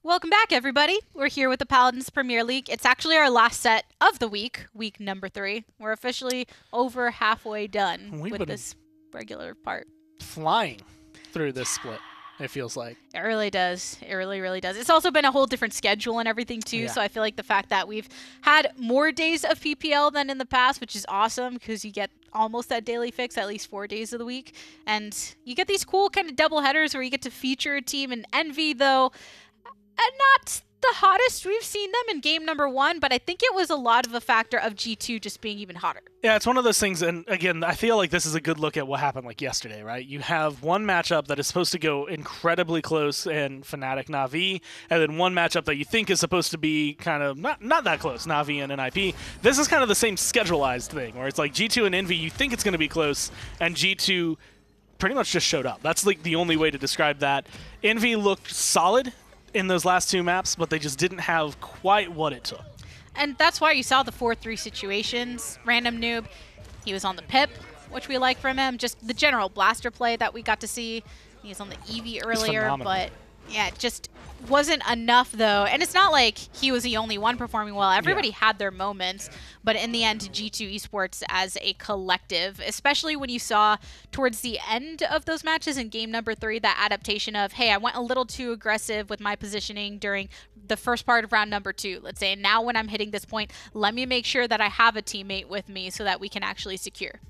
Welcome back, everybody. We're here with the Paladins Premier League. It's actually our last set of the week number 3. We're officially over halfway done with this regular part. Flying through this split, it feels like. It really does. It really, really does. It's also been a whole different schedule and everything, too, so I feel like the fact that we've had more days of PPL than in the past, which is awesome because you get almost that daily fix at least 4 days of the week, and you get these cool kind of double headers where you get to feature a team in Envy, though. And not the hottest we've seen them in game number 1, but I think it was a lot of a factor of G2 just being even hotter. Yeah, it's one of those things, and again, I feel like this is a good look at what happened like yesterday, right? You have one matchup that is supposed to go incredibly close in Fnatic Na'Vi, and then one matchup that you think is supposed to be kind of not that close, Na'Vi and NIP. This is kind of the same scheduleized thing, where it's like G2 and Envy, you think it's going to be close, and G2 pretty much just showed up. That's like the only way to describe that. Envy looked solid in those last 2 maps, but they just didn't have quite what it took. And that's why you saw the 4-3 situations. Random Noob, he was on the Pip, which we like from him. Just the general blaster play that we got to see. He was on the Eevee earlier, but yeah, it just wasn't enough, though. And it's not like he was the only one performing well. Everybody had their moments, but in the end, G2 Esports as a collective, especially when you saw towards the end of those matches in game number 3, that adaptation of, hey, I went a little too aggressive with my positioning during the first part of round number 2, let's say. And now when I'm hitting this point, let me make sure that I have a teammate with me so that we can actually secure.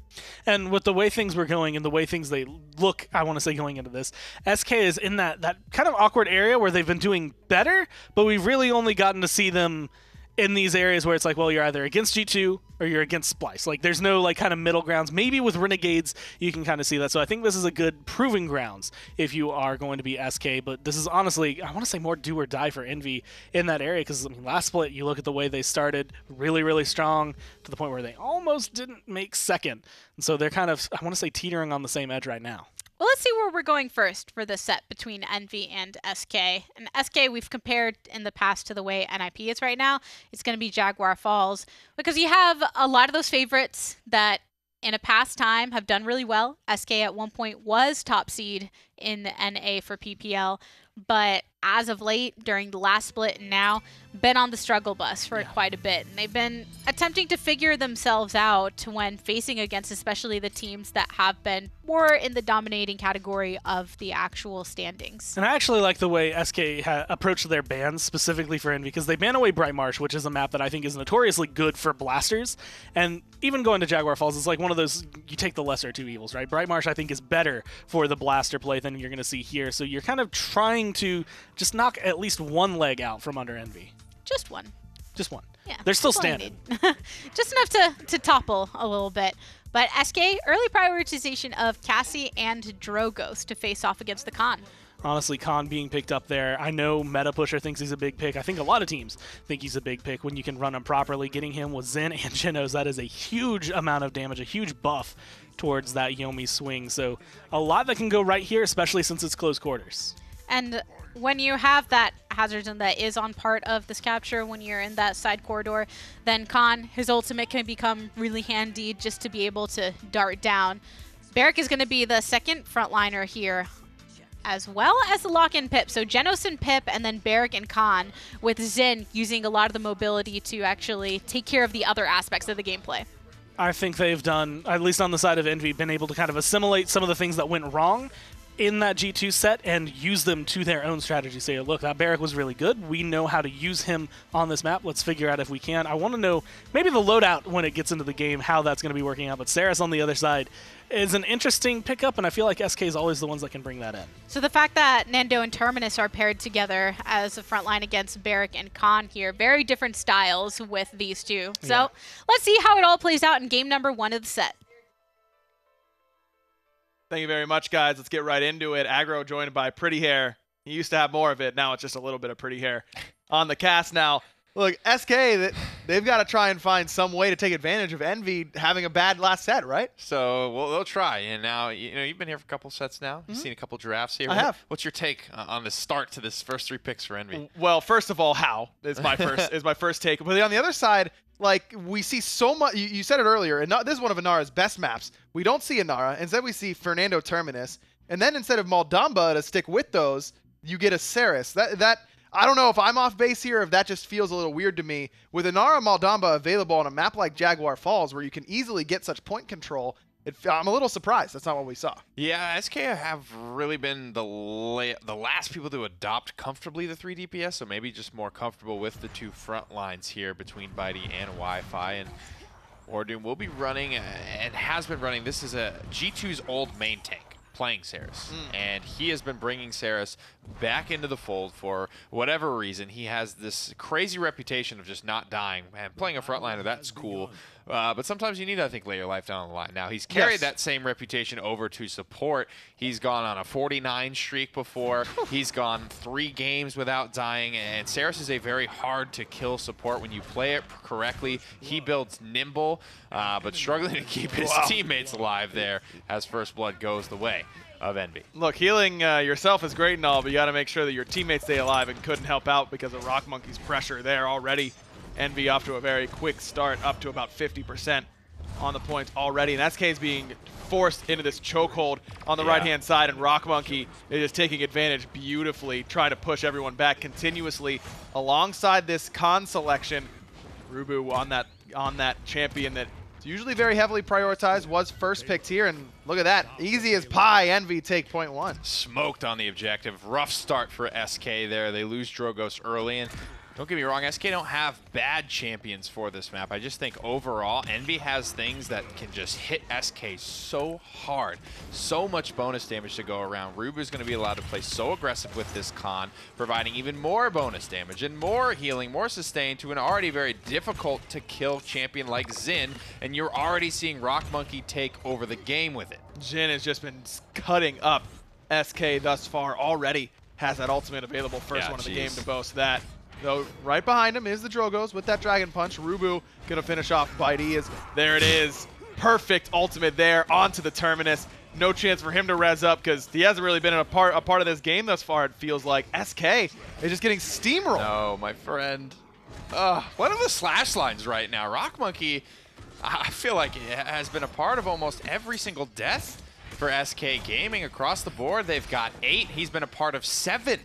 And with the way things were going and the way things they look, I want to say going into this, SK is in that kind of awkward area where they've been doing better, but we've really only gotten to see them in these areas where it's like, well, you're either against G2 or you're against Splice. Like, there's no, like, kind of middle grounds. Maybe with Renegades, you can kind of see that. So I think this is a good proving grounds if you are going to be SK. But this is honestly, I want to say more do or die for Envy in that area because, I mean, last split, you look at the way they started, really, really strong to the point where they almost didn't make second. And so they're kind of, I want to say, teetering on the same edge right now. Well, let's see where we're going first for the set between Envy and SK. And SK we've compared in the past to the way NIP is right now. It's going to be Jaguar Falls because you have a lot of those favorites that in a past time have done really well. SK at one point was top seed in the NA for PPL, but as of late, during the last split and now, been on the struggle bus for quite a bit. And they've been attempting to figure themselves out when facing against especially the teams that have been more in the dominating category of the actual standings. And I actually like the way SK approached their bans specifically for Envy because they ban away Bright Marsh, which is a map that I think is notoriously good for blasters. And even going to Jaguar Falls is like one of those, you take the lesser of two evils, right? Bright Marsh I think is better for the blaster play than you're going to see here. So you're kind of trying to just knock at least one leg out from under Envy. Just one. Just one. Yeah. They're still standing. Just enough to topple a little bit. But SK, early prioritization of Cassie and Drogos to face off against the Khan. Honestly, Khan being picked up there. I know Meta Pusher thinks he's a big pick. I think a lot of teams think he's a big pick when you can run him properly. Getting him with Zen and Genos, that is a huge amount of damage, a huge buff towards that Yomi swing. So a lot that can go right here, especially since it's close quarters. And when you have that hazard zone that is on part of this capture, when you're in that side corridor, then Khan, his ultimate can become really handy just to be able to dart down. Barrick is going to be the second frontliner here, as well as the lock-in Pip. So Genos and Pip, and then Barrick and Khan, with Xin using a lot of the mobility to actually take care of the other aspects of the gameplay. I think they've done, at least on the side of Envy, been able to kind of assimilate some of the things that went wrong in that G2 set and use them to their own strategy. Say, look, that Barrick was really good. We know how to use him on this map. Let's figure out if we can. I want to know maybe the loadout when it gets into the game, how that's going to be working out. But Saris on the other side is an interesting pickup, and I feel like SK is always the ones that can bring that in. So the fact that Nando and Terminus are paired together as a front line against Barrick and Khan here, very different styles with these two. So let's see how it all plays out in game number 1 of the set. Thank you very much, guys. Let's get right into it. Aggro joined by Pretty Hair. He used to have more of it. Now it's just a little bit of Pretty Hair on the cast now. Look, SK, they've got to try and find some way to take advantage of Envy having a bad last set, right? So, well, they'll try. And now, you know, you've been here for a couple sets now. You've seen a couple drafts here. I have. What's your take on the start to this first 3 picks for Envy? Well, first of all, how is my first take. But on the other side, like, we see so much. You said it earlier, and this is one of Inara's best maps. We don't see Inara. Instead, we see Fernando Terminus. And then instead of Maldamba to stick with those, you get a Saris. That I don't know if I'm off base here, if that just feels a little weird to me. With Inara Maldamba available on a map like Jaguar Falls, where you can easily get such point control, I'm a little surprised. That's not what we saw. Yeah, SK have really been the last people to adopt comfortably the 3 DPS, so maybe just more comfortable with the two front lines here between Bitey and Wi-Fi. And Ordoom will be running, and has been running, this is a G2's old main tank, playing Saris. And he has been bringing Saris back into the fold for whatever reason. He has this crazy reputation of just not dying. Man, playing a frontliner, that's cool. But sometimes you need to, I think, lay your life down on the line. Now, he's carried that same reputation over to support. He's gone on a 49 streak before. He's gone 3 games without dying. And Saris is a very hard-to-kill support when you play it correctly. He builds nimble, but struggling to keep his teammates alive there as First Blood goes the way of Envy. Look, healing yourself is great and all, but you got to make sure that your teammates stay alive, and couldn't help out because of Rock Monkey's pressure there already. Envy off to a very quick start, up to about 50% on the points already, and SK is being forced into this chokehold on the right-hand side, and Rock Monkey is just taking advantage beautifully, trying to push everyone back continuously alongside this Khan selection. Rubu on that champion that is usually very heavily prioritized, was first picked here, and look at that, easy as pie. Envy take point 1. Smoked on the objective. Rough start for SK there. They lose Drogoz early, and don't get me wrong, SK don't have bad champions for this map. I just think overall, Envy has things that can just hit SK so hard. So much bonus damage to go around. Rubu's going to be allowed to play so aggressive with this Khan, providing even more bonus damage and more healing, more sustain to an already very difficult to kill champion like Xin, and you're already seeing Rock Monkey take over the game with it. Jin has just been cutting up SK thus far already. Has that ultimate available, first one of the game to boast that. Though right behind him is the Drogoz with that Dragon Punch. Rubu gonna finish off Bitey. There it is. Perfect ultimate there onto the Terminus. No chance for him to res up because he hasn't really been a part of this game thus far, it feels like. SK is just getting steamrolled. No, my friend. What are the slash lines right now? Rock Monkey, I feel like it has been a part of almost every single death for SK Gaming across the board. They've got 8. He's been a part of 7.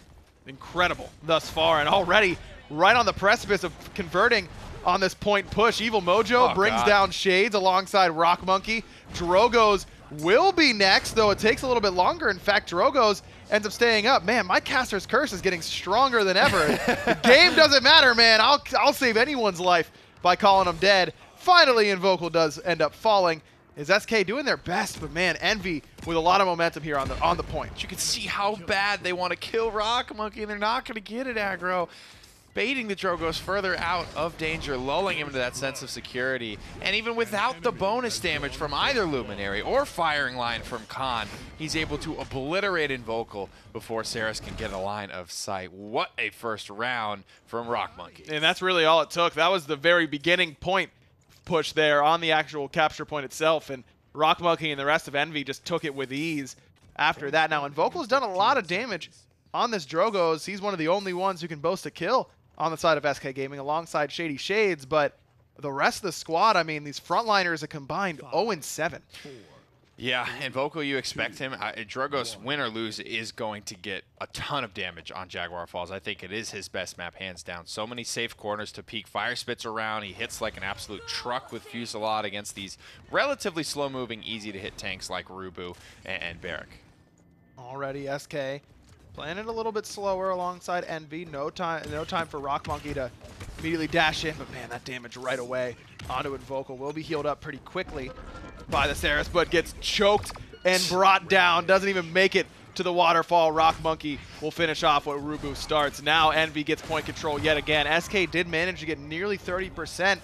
Incredible thus far, and already right on the precipice of converting on this point push. Evil Mojo brings down Shades alongside Rock Monkey. Drogoz will be next, though it takes a little bit longer. In fact, Drogoz ends up staying up. Man, my caster's curse is getting stronger than ever. The game doesn't matter, man. I'll save anyone's life by calling them dead. Finally, Invocal does end up falling. Is SK doing their best, but man, Envy with a lot of momentum here on the point. You can see how bad they want to kill Rock Monkey, and they're not going to get it, aggro. Baiting the Drogoz further out of danger, lulling him into that sense of security. And even without the bonus damage from either Luminary or firing line from Khan, he's able to obliterate Invocal before Saris can get a line of sight. What a first round from Rock Monkey. And that's really all it took. That was the very beginning point push there on the actual capture point itself, and Rock Monkey and the rest of Envy just took it with ease after that. Now, Invocal's done a lot of damage on this Drogoz. He's one of the only ones who can boast a kill on the side of SK Gaming alongside Shady Shades, but the rest of the squad, I mean, these frontliners are combined 0-7. Yeah, Invocal, you expect him. Drogoz, win or lose, is going to get a ton of damage on Jaguar Falls. I think it is his best map, hands down. So many safe corners to peek. Fire spits around. He hits like an absolute truck with Fusillade against these relatively slow-moving, easy-to-hit tanks like Rubu and Barrack. Already SK playing it a little bit slower alongside Envy. No time for Rock Monkey to immediately dash in, but man, that damage right away onto Invocal will be healed up pretty quickly by the Saris, but gets choked and brought down. Doesn't even make it to the waterfall. Rock Monkey will finish off what Rubu starts. Now Envy gets point control yet again. SK did manage to get nearly 30%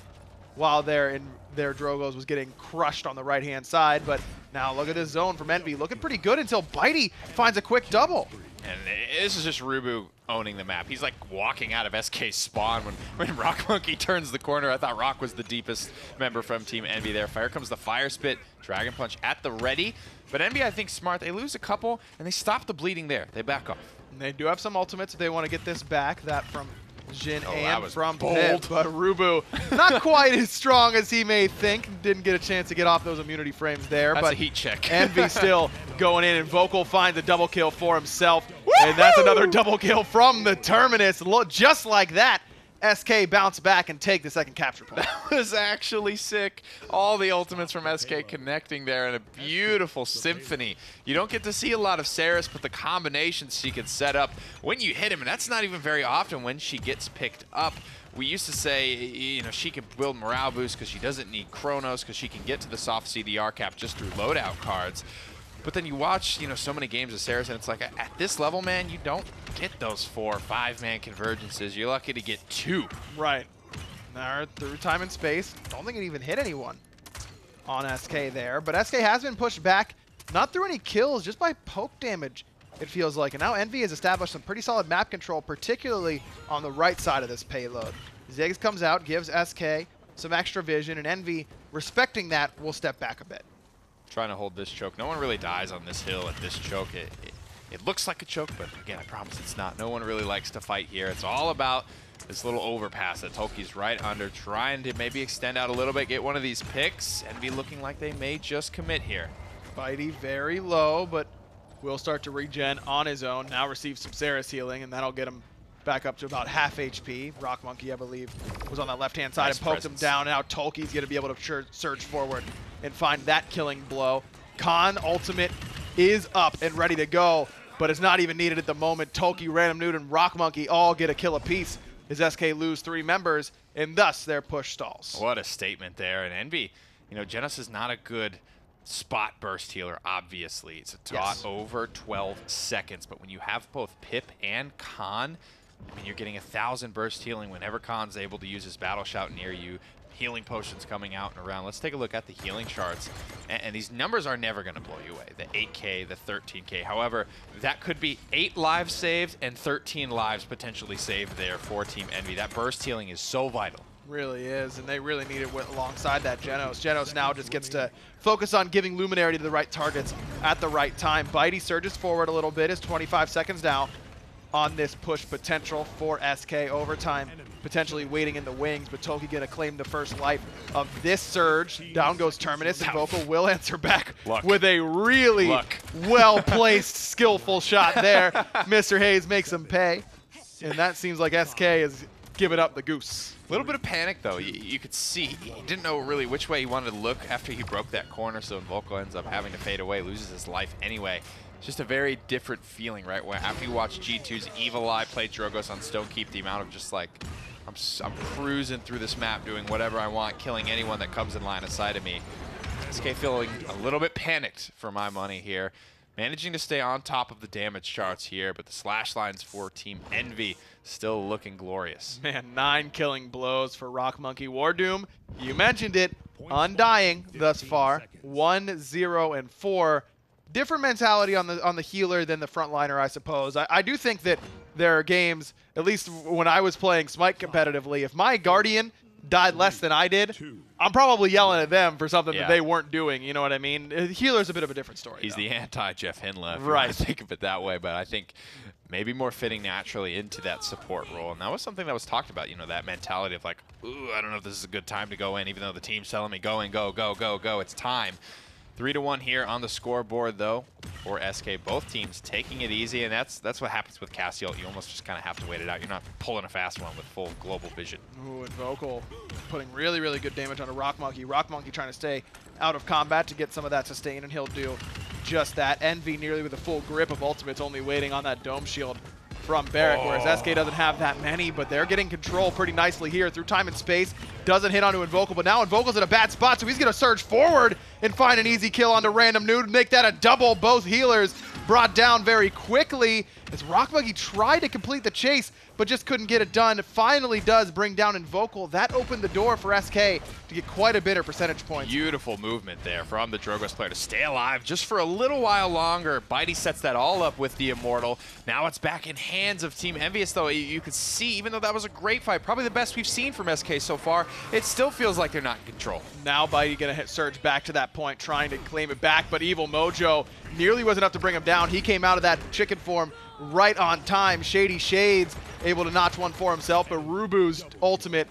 while their Drogoz was getting crushed on the right-hand side, but now look at this zone from Envy. Looking pretty good until Bitey finds a quick double. And this is just Rubu owning the map. He's like walking out of SK's spawn when Rock Monkey turns the corner. I thought Rock was the deepest member from Team Envy there. Fire comes the Fire Spit, Dragon Punch at the ready. But Envy, I think, smart. They lose a couple, and they stop the bleeding there. They back off. And they do have some ultimates if they want to get this back. That from Jin and from bold. Pip, but Rubu not quite as strong as he may think. Didn't get a chance to get off those immunity frames there. That's but a heat check. Envy still going in, and Vocal finds a double kill for himself. Woo! And that's another double kill from the Terminus. Just like that, SK bounce back and take the second capture point. That was actually sick. All the ultimates from SK connecting there in a beautiful symphony. You don't get to see a lot of Saris, but the combinations she can set up when you hit him, and that's not even very often when she gets picked up. We used to say, you know, she can build morale boost because she doesn't need Chronos, because she can get to the soft CDR cap just through loadout cards. But then you watch, you know, so many games of Saris, and it's like, at this level, man, you don't get those 4 or 5-man convergences. You're lucky to get 2. Right. Now, through time and space, don't think it even hit anyone on SK there. But SK has been pushed back, not through any kills, just by poke damage, it feels like. And now Envy has established some pretty solid map control, particularly on the right side of this payload. Ziggs comes out, gives SK some extra vision, and Envy, respecting that, will step back a bit. Trying to hold this choke. No one really dies on this hill at this choke. It looks like a choke, but again, I promise it's not. No one really likes to fight here. It's all about this little overpass that Tolki's right under, trying to maybe extend out a little bit, get one of these picks, and be looking like they may just commit here. Bitey very low, but will start to regen on his own. Now receives some Saris healing, and that'll get him back up to about half HP. Rock Monkey, I believe, was on that left-hand side and poked him down. Now Tolki's going to be able to surge forward and find that killing blow. Khan ultimate is up and ready to go, but it's not even needed at the moment. Tolki, Random Nude, and Rock Monkey all get a kill apiece as SK lose 3 members, and thus their push stalls. What a statement there. And Envy, you know, Genos is not a good spot burst healer, obviously. It's a taught over 12 seconds, but when you have both Pip and Khan, I mean, you're getting 1,000 burst healing whenever Khan's able to use his battle shout near you. Healing potions coming out and around. Let's take a look at the healing charts. And these numbers are never going to blow you away. The 8K, the 13K. However, that could be 8 lives saved and 13 lives potentially saved there for Team Envy. That burst healing is so vital. Really is, and they really need it alongside that Genos. Genos now just gets to focus on giving Luminary to the right targets at the right time. Bitey surges forward a little bit. Is 25 seconds now on this push potential for SK. Overtime potentially waiting in the wings, but Toki gonna claim the first life of this surge. Down goes Terminus, and Vocal will answer back with a really well-placed, skillful shot there. Mr. Hayes makes him pay, and that seems like SK is giving up the goose. A little bit of panic, though. You could see he didn't know really which way he wanted to look after he broke that corner, so Vocal ends up having to fade away, loses his life anyway. It's just a very different feeling, right? When after you watch G2's Evil Eye play Drogoz on Stonekeep, the amount of just like, I'm cruising through this map, doing whatever I want, killing anyone that comes in line of sight of me. SK feeling a little bit panicked for my money here. Managing to stay on top of the damage charts here, but the slash lines for Team Envy still looking glorious. Man, 9 killing blows for Rock Monkey. Wardoom, you mentioned it, undying thus far. 1, 0, and 4. Different mentality on the healer than the frontliner, I suppose. I do think that there are games, at least when I was playing Smite competitively, if my Guardian died less than I did, I'm probably yelling at them for something that they weren't doing. You know what I mean? The healer's a bit of a different story. He's the anti-Jeff Hinla, if right? You think of it that way, but I think maybe more fitting naturally into that support role. And that was something that was talked about, you know, that mentality of like, ooh, I don't know if this is a good time to go in, even though the team's telling me go in, go, go, go, go. It's time. 3-1 here on the scoreboard, though, for SK. Both teams taking it easy, and that's what happens with Cassiel. You almost just kind of have to wait it out. You're not pulling a fast one with full global vision. Ooh, and Vocal putting really, really good damage on a Rock Monkey. Rock Monkey trying to stay out of combat to get some of that sustain, and he'll do just that. Envy nearly with a full grip of ultimates, only waiting on that Dome Shield from Barrack, whereas SK doesn't have that many, but they're getting control pretty nicely here through time and space. Doesn't hit onto Invocal, but now Invocal's in a bad spot, so he's going to surge forward and find an easy kill onto Random Nude, make that a double. Both healers brought down very quickly as Rock Monkey tried to complete the chase, but just couldn't get it done. Finally does bring down Invocal. That opened the door for SK to get quite a bit of percentage points. Beautiful movement there from the Drogoz player to stay alive just for a little while longer. Bitey sets that all up with the Immortal. Now it's back in hands of Team Envious, though. You could see, even though that was a great fight, probably the best we've seen from SK so far, it still feels like they're not in control. Now Bitey gonna hit surge back to that point, trying to claim it back, but Evil Mojo nearly was enough to bring him down. He came out of that chicken form right on time. Shady Shades able to notch one for himself, but Rubu's ultimate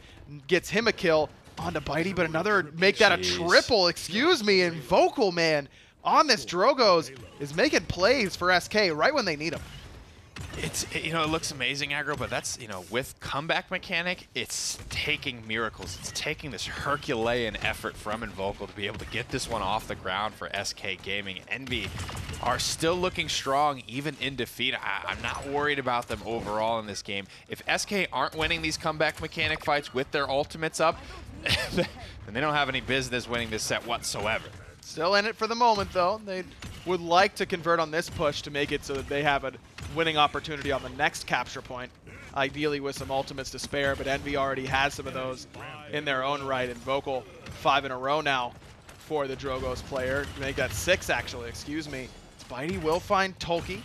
gets him a kill onto Bitey, but another make that a triple, excuse me, and Vocal, man, on this Drogoz is making plays for SK right when they need him. It looks amazing, Aggro, but that's, with comeback mechanic, it's taking miracles. It's taking this Herculean effort from Invocal to be able to get this one off the ground for SK Gaming. Envy are still looking strong, even in defeat. I'm not worried about them overall in this game. If SK aren't winning these comeback mechanic fights with their ultimates up, then they don't have any business winning this set whatsoever. Still in it for the moment, though. They would like to convert on this push to make it so that they have a winning opportunity on the next capture point, ideally with some ultimates to spare, but Envy already has some of those in their own right. Invocal 5 in a row now for the Drogos player. Make that 6, actually, excuse me. Spidey will find Tolki,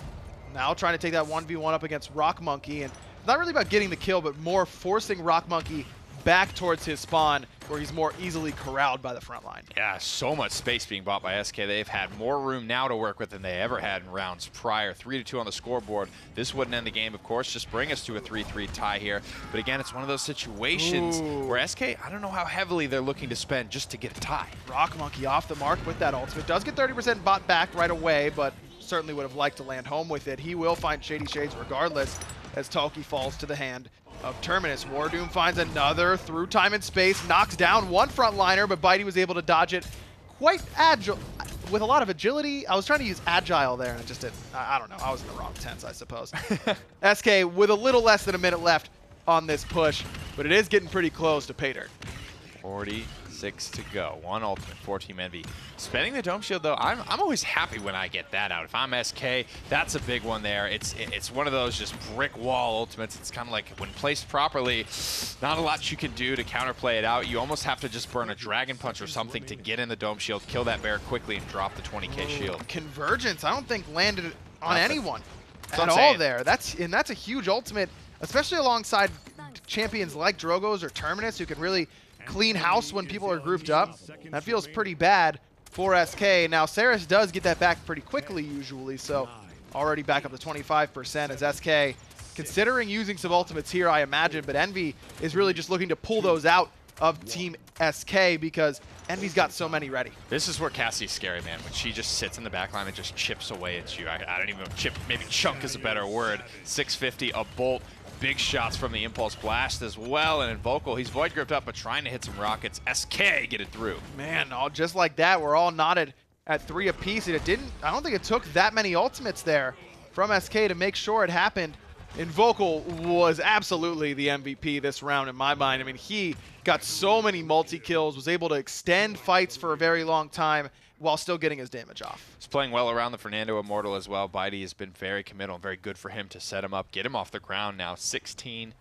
now trying to take that 1v1 up against Rock Monkey, and it's not really about getting the kill, but more forcing Rock Monkey back towards his spawn, where he's more easily corralled by the front line. Yeah, so much space being bought by SK. They've had more room now to work with than they ever had in rounds prior. 3-2 on the scoreboard. This wouldn't end the game, of course, just bring us to a 3-3 tie here. But again, it's one of those situations where SK, I don't know how heavily they're looking to spend just to get a tie. Rock Monkey off the mark with that ultimate. Does get 30% bot back right away, but certainly would have liked to land home with it. He will find Shady Shades regardless, as Tolki falls to the hand of Terminus. Wardoom finds another through time and space, knocks down one frontliner, but Bitey was able to dodge it quite agile, with a lot of agility. I was trying to use agile there, and it just didn't. I don't know. I was in the wrong tense, I suppose. SK with a little less than a minute left on this push, but it is getting pretty close to pay dirt. 46 to go. One ultimate for Team Envy. Spending the Dome Shield, though, I'm always happy when I get that out. If I'm SK, that's a big one there. It's one of those just brick wall ultimates. It's kind of like when placed properly, not a lot you can do to counterplay it out. You almost have to just burn a Dragon Punch or something to get in the Dome Shield, kill that bear quickly, and drop the 20k shield. Convergence, I don't think landed on anyone That's at all there. That's a huge ultimate, especially alongside champions like Drogos or Terminus, who can really clean house when people are grouped up. That feels pretty bad for SK. Now, Saris does get that back pretty quickly usually, so already back up to 25% as SK considering using some ultimates here, I imagine, but Envy is really just looking to pull those out of Team SK because Envy's got so many ready. This is where Cassie's scary, man. When she just sits in the back line and just chips away at you. I don't even know, chip, maybe chunk is a better word. 650, a bolt. Big shots from the Impulse Blast as well, and Invocal, he's Void Gripped up, but trying to hit some rockets. SK get it through. Man, just like that, we're all knotted at 3 apiece, and I don't think it took that many ultimates there from SK to make sure it happened. Invocal was absolutely the MVP this round in my mind. I mean, he got so many multi-kills, was able to extend fights for a very long time while still getting his damage off. He's playing well around the Fernando Immortal as well. Bitey has been very committal and very good for him to set him up, get him off the ground now. 16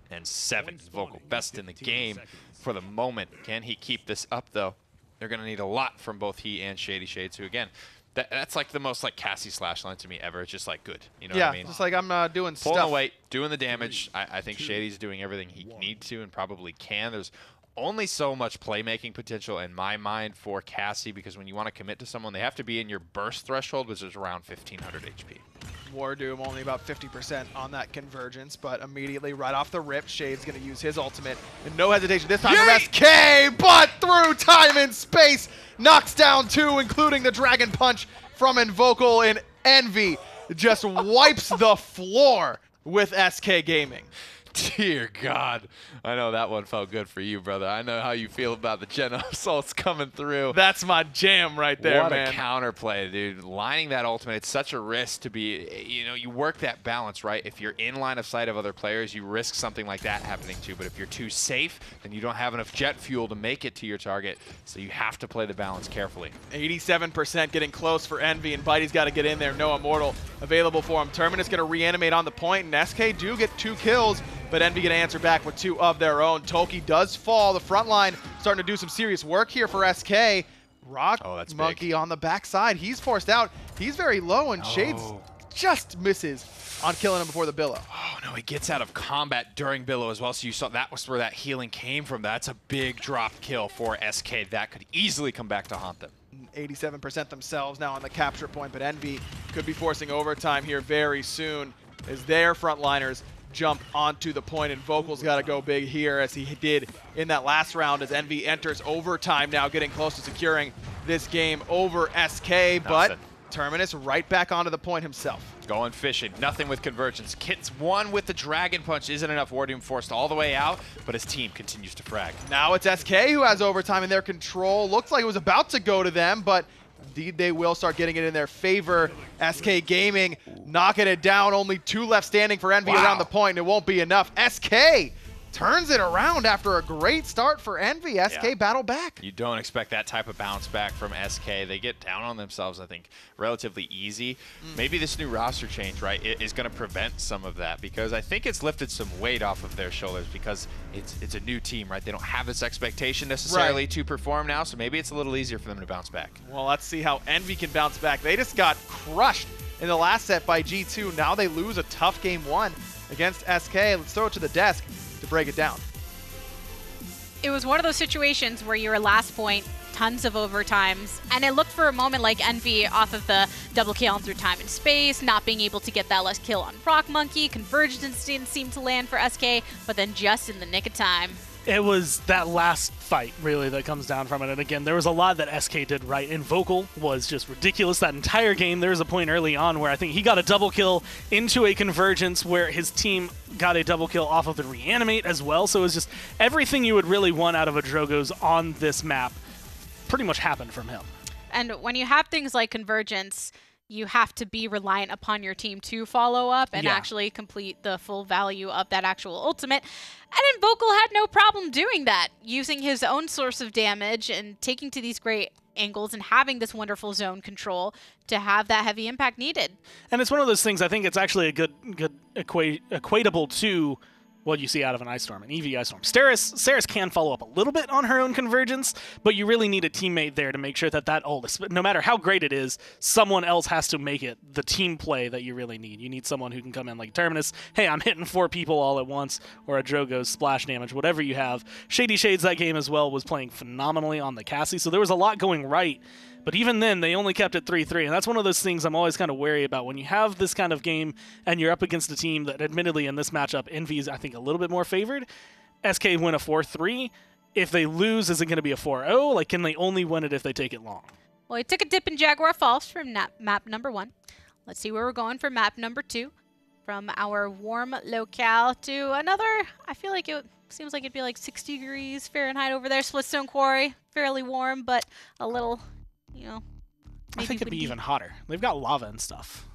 and 7. Invocal best in the game for the moment. Can he keep this up, though? They're going to need a lot from both he and Shady Shades, who, again, that's like the most like Cassie slash line to me ever. It's just like good. You know what I mean? Yeah, just like I'm doing pulling stuff. the weight, doing the damage. I think Shady's doing everything he needs to and probably can. There's only so much playmaking potential in my mind for Cassie, because when you want to commit to someone, they have to be in your burst threshold, which is around 1500 HP. Wardoom only about 50% on that convergence, but immediately right off the rip, Shade's going to use his ultimate. And no hesitation this time for SK, but through time and space, knocks down 2, including the Dragon Punch from Invocal, and Envy just wipes the floor with SK Gaming. Dear God. I know that one felt good for you, brother. I know how you feel about the Gen Assaults coming through. That's my jam right there, what man. What a counterplay, dude. Lining that ultimate, it's such a risk to be, you work that balance, right? If you're in line of sight of other players, you risk something like that happening too. But if you're too safe, then you don't have enough jet fuel to make it to your target. So you have to play the balance carefully. 87% getting close for Envy, and Bitey's got to get in there. No Immortal available for him. Terminus going to reanimate on the point, and SK do get 2 kills. But Envy going to answer back with 2 of their own. Tolki does fall. The front line starting to do some serious work here for SK. Rock Monkey on the backside. He's forced out. He's very low, and Shades just misses on killing him before the Billow. Oh, no, he gets out of combat during Billow as well, so you saw that was where that healing came from. That's a big drop kill for SK. That could easily come back to haunt them. 87% themselves now on the capture point, but Envy could be forcing overtime here very soon as their frontliners jump onto the point, and Vocal's got to go big here as he did in that last round as Envy enters overtime now, getting close to securing this game over SK, but Terminus right back onto the point himself. Going fishing, nothing with convergence. Kits one with the Dragon Punch isn't enough. Wardium forced all the way out, but his team continues to frag. Now it's SK who has overtime in their control. Looks like it was about to go to them, but indeed they will start getting it in their favor. SK Gaming knocking it down. Only 2 left standing for Envy around the point, and it won't be enough. SK turns it around after a great start for Envy. SK battle back. You don't expect that type of bounce back from SK. They get down on themselves, I think, relatively easy. Maybe this new roster change, right, is going to prevent some of that, because I think it's lifted some weight off of their shoulders, because it's a new team, right? They don't have this expectation necessarily to perform now, so maybe it's a little easier for them to bounce back. Well, let's see how Envy can bounce back. They just got crushed in the last set by G2. Now they lose a tough game 1 against SK. Let's throw it to the desk to break it down. It was one of those situations where you were last point, tons of overtimes, and it looked for a moment like Envy off of the double kill through time and space, not being able to get that last kill on Rock Monkey. Convergence didn't seem to land for SK, but then just in the nick of time. It was that last fight, really, that comes down from it. And again, there was a lot that SK did right. Invocal was just ridiculous that entire game. There was a point early on where I think he got a double kill into a convergence where his team got a double kill off of the reanimate as well. So it was just everything you would really want out of a Drogoz on this map pretty much happened from him. And when you have things like convergence, you have to be reliant upon your team to follow up and actually complete the full value of that actual ultimate. And Invocal had no problem doing that, using his own source of damage and taking to these great angles and having this wonderful zone control to have that heavy impact needed. And it's one of those things, I think it's actually a good equatable to what you see out of an Ice Storm, an EV Ice Storm. Seris can follow up a little bit on her own convergence, but you really need a teammate there to make sure that ult, no matter how great it is, someone else has to make it the team play that you really need. You need someone who can come in like Terminus, hey, I'm hitting 4 people all at once, or a Drogoz splash damage, whatever you have. Shady Shades that game as well was playing phenomenally on the Cassie, so there was a lot going right. But even then, they only kept it 3-3, and that's one of those things I'm always kind of wary about. When you have this kind of game and you're up against a team that, admittedly, in this matchup, Envy is, I think, a little bit more favored. SK win a 4-3. If they lose, is it going to be a 4-0? Like, can they only win it if they take it long? Well, he took a dip in Jaguar Falls from map number 1. Let's see where we're going for map number 2. From our warm locale to another, I feel like it seems like it'd be like 60 degrees Fahrenheit over there. Splitstone Quarry, fairly warm, but a little... You know, I think it'd be even hotter. They've got lava and stuff.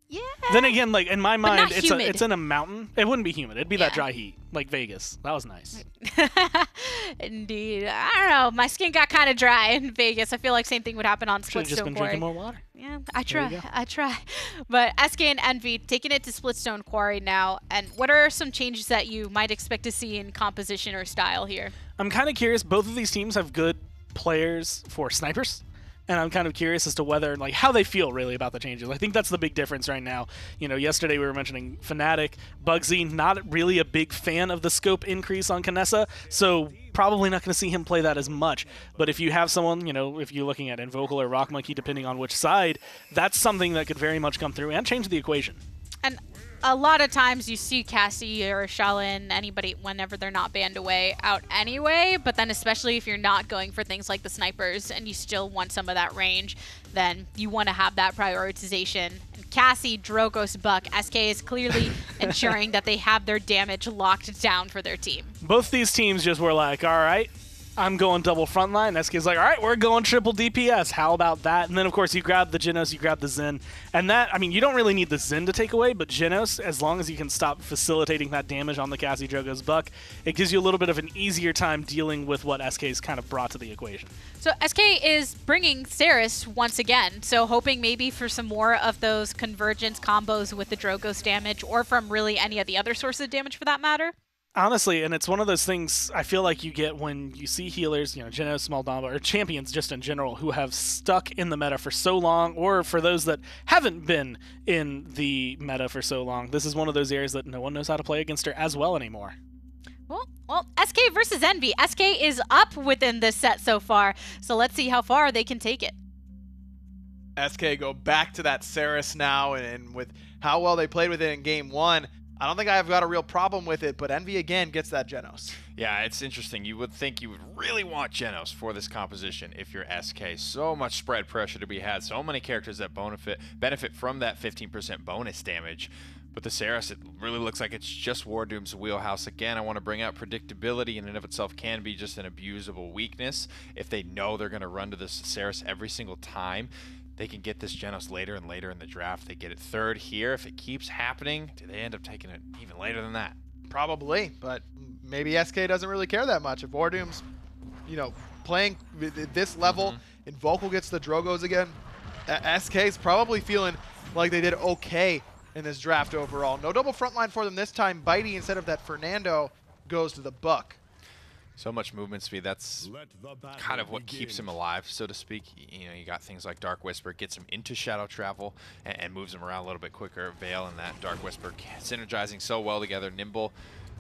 Yeah. Then again, like in my mind, humid. it's in a mountain. It wouldn't be humid. It'd be that dry heat, like Vegas. That was nice. Indeed. I don't know. My skin got kind of dry in Vegas. I feel like same thing would happen on Splitstone Quarry. Just been drinking more water. Yeah, I try. But SK and Envy taking it to Splitstone Quarry now. And what are some changes that you might expect to see in composition or style here? I'm kind of curious. Both of these teams have good players for snipers. And I'm kind of curious as to whether, like, how they feel really about the changes. I think that's the big difference right now. You know, yesterday we were mentioning Fnatic, Bugsy, not really a big fan of the scope increase on Kinessa, so probably not going to see him play that as much. But if you have someone, you know, if you're looking at Invocal or Rock Monkey, depending on which side, that's something that could very much come through and change the equation. And a lot of times you see Cassie or Shalin, anybody, whenever they're not banned away, out anyway, but then especially if you're not going for things like the snipers and you still want some of that range, then you want to have that prioritization. And Cassie, Drogoz, Buck, SK is clearly ensuring that they have their damage locked down for their team. Both these teams just were like, all right, I'm going double frontline. SK's like, all right, we're going triple DPS. How about that? And then, of course, you grab the Genos, you grab the Zen. And that, I mean, you don't really need the Zen to take away, but Genos, as long as you can stop facilitating that damage on the Cassie, Drogoz, Buck, it gives you a little bit of an easier time dealing with what SK's kind of brought to the equation. So SK is bringing Seris once again, so hoping maybe for some more of those convergence combos with the Drogoz damage, or from really any of the other sources of damage for that matter. Honestly, and it's one of those things I feel like you get when you see healers, you know, Genos, Smaldamba, or champions just in general, who have stuck in the meta for so long, or for those that haven't been in the meta for so long, this is one of those areas that no one knows how to play against her as well anymore. Well, SK versus Envy. SK is up within this set so far, so let's see how far they can take it. SK go back to that Seris now, and with how well they played with it in game 1, I don't think I've got a real problem with it, but Envy again gets that Genos. Yeah, it's interesting. You would think you would really want Genos for this composition if you're SK. So much spread pressure to be had. So many characters that benefit from that 15% bonus damage. But the Saris, it really looks like it's just Wardoom's wheelhouse. Again, I want to bring out predictability in and of itself can be just an abusable weakness. If they know they're going to run to this Saris every single time, they can get this Genos later and later in the draft. They get it third here. If it keeps happening, do they end up taking it even later than that? Probably, but maybe SK doesn't really care that much. If Wardoom's, playing this level and Vocal gets the Drogos again, SK's probably feeling like they did okay in this draft overall. No double frontline for them this time. Bitey, instead of that Fernando, goes to the Buck. So much movement speed. That's kind of what keeps him alive, so to speak. You got things like Dark Whisper, gets him into Shadow Travel and moves him around a little bit quicker. Veil and that Dark Whisper synergizing so well together. Nimble,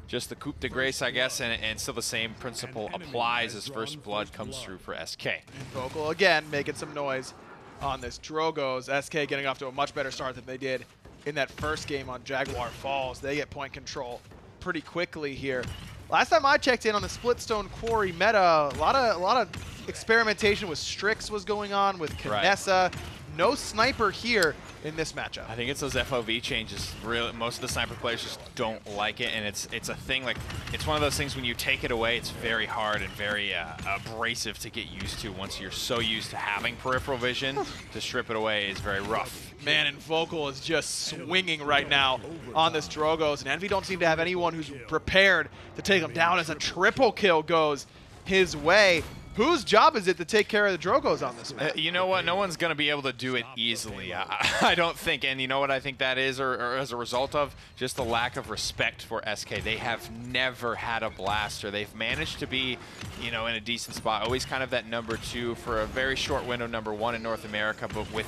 just the coup de grace, I guess, and still the same principle applies as First Blood comes through for SK. Vocal again making some noise on this Drogos. SK getting off to a much better start than they did in that first game on Jaguar Falls. They get point control pretty quickly here. Last time I checked in on the Splitstone Quarry meta, a lot of experimentation with Strix was going on, with Kinessa. Right. No sniper here in this matchup. I think it's those FOV changes. Really, most of the sniper players just don't like it, and it's a thing, like, it's one of those things when you take it away, it's very hard and very abrasive to get used to. Once you're so used to having peripheral vision, to strip it away is very rough. Man, and Vocal is just swinging right now on this Drogos, and Envy don't seem to have anyone who's prepared to take him down as a triple kill goes his way. Whose job is it to take care of the Drogos on this map? You know what? No one's going to be able to do it easily, I don't think. And you know what I think that is, or as a result of? Just the lack of respect for SK. They have never had a blaster. They've managed to be, in a decent spot. Always kind of that #2 for a very short window, #1 in North America, but with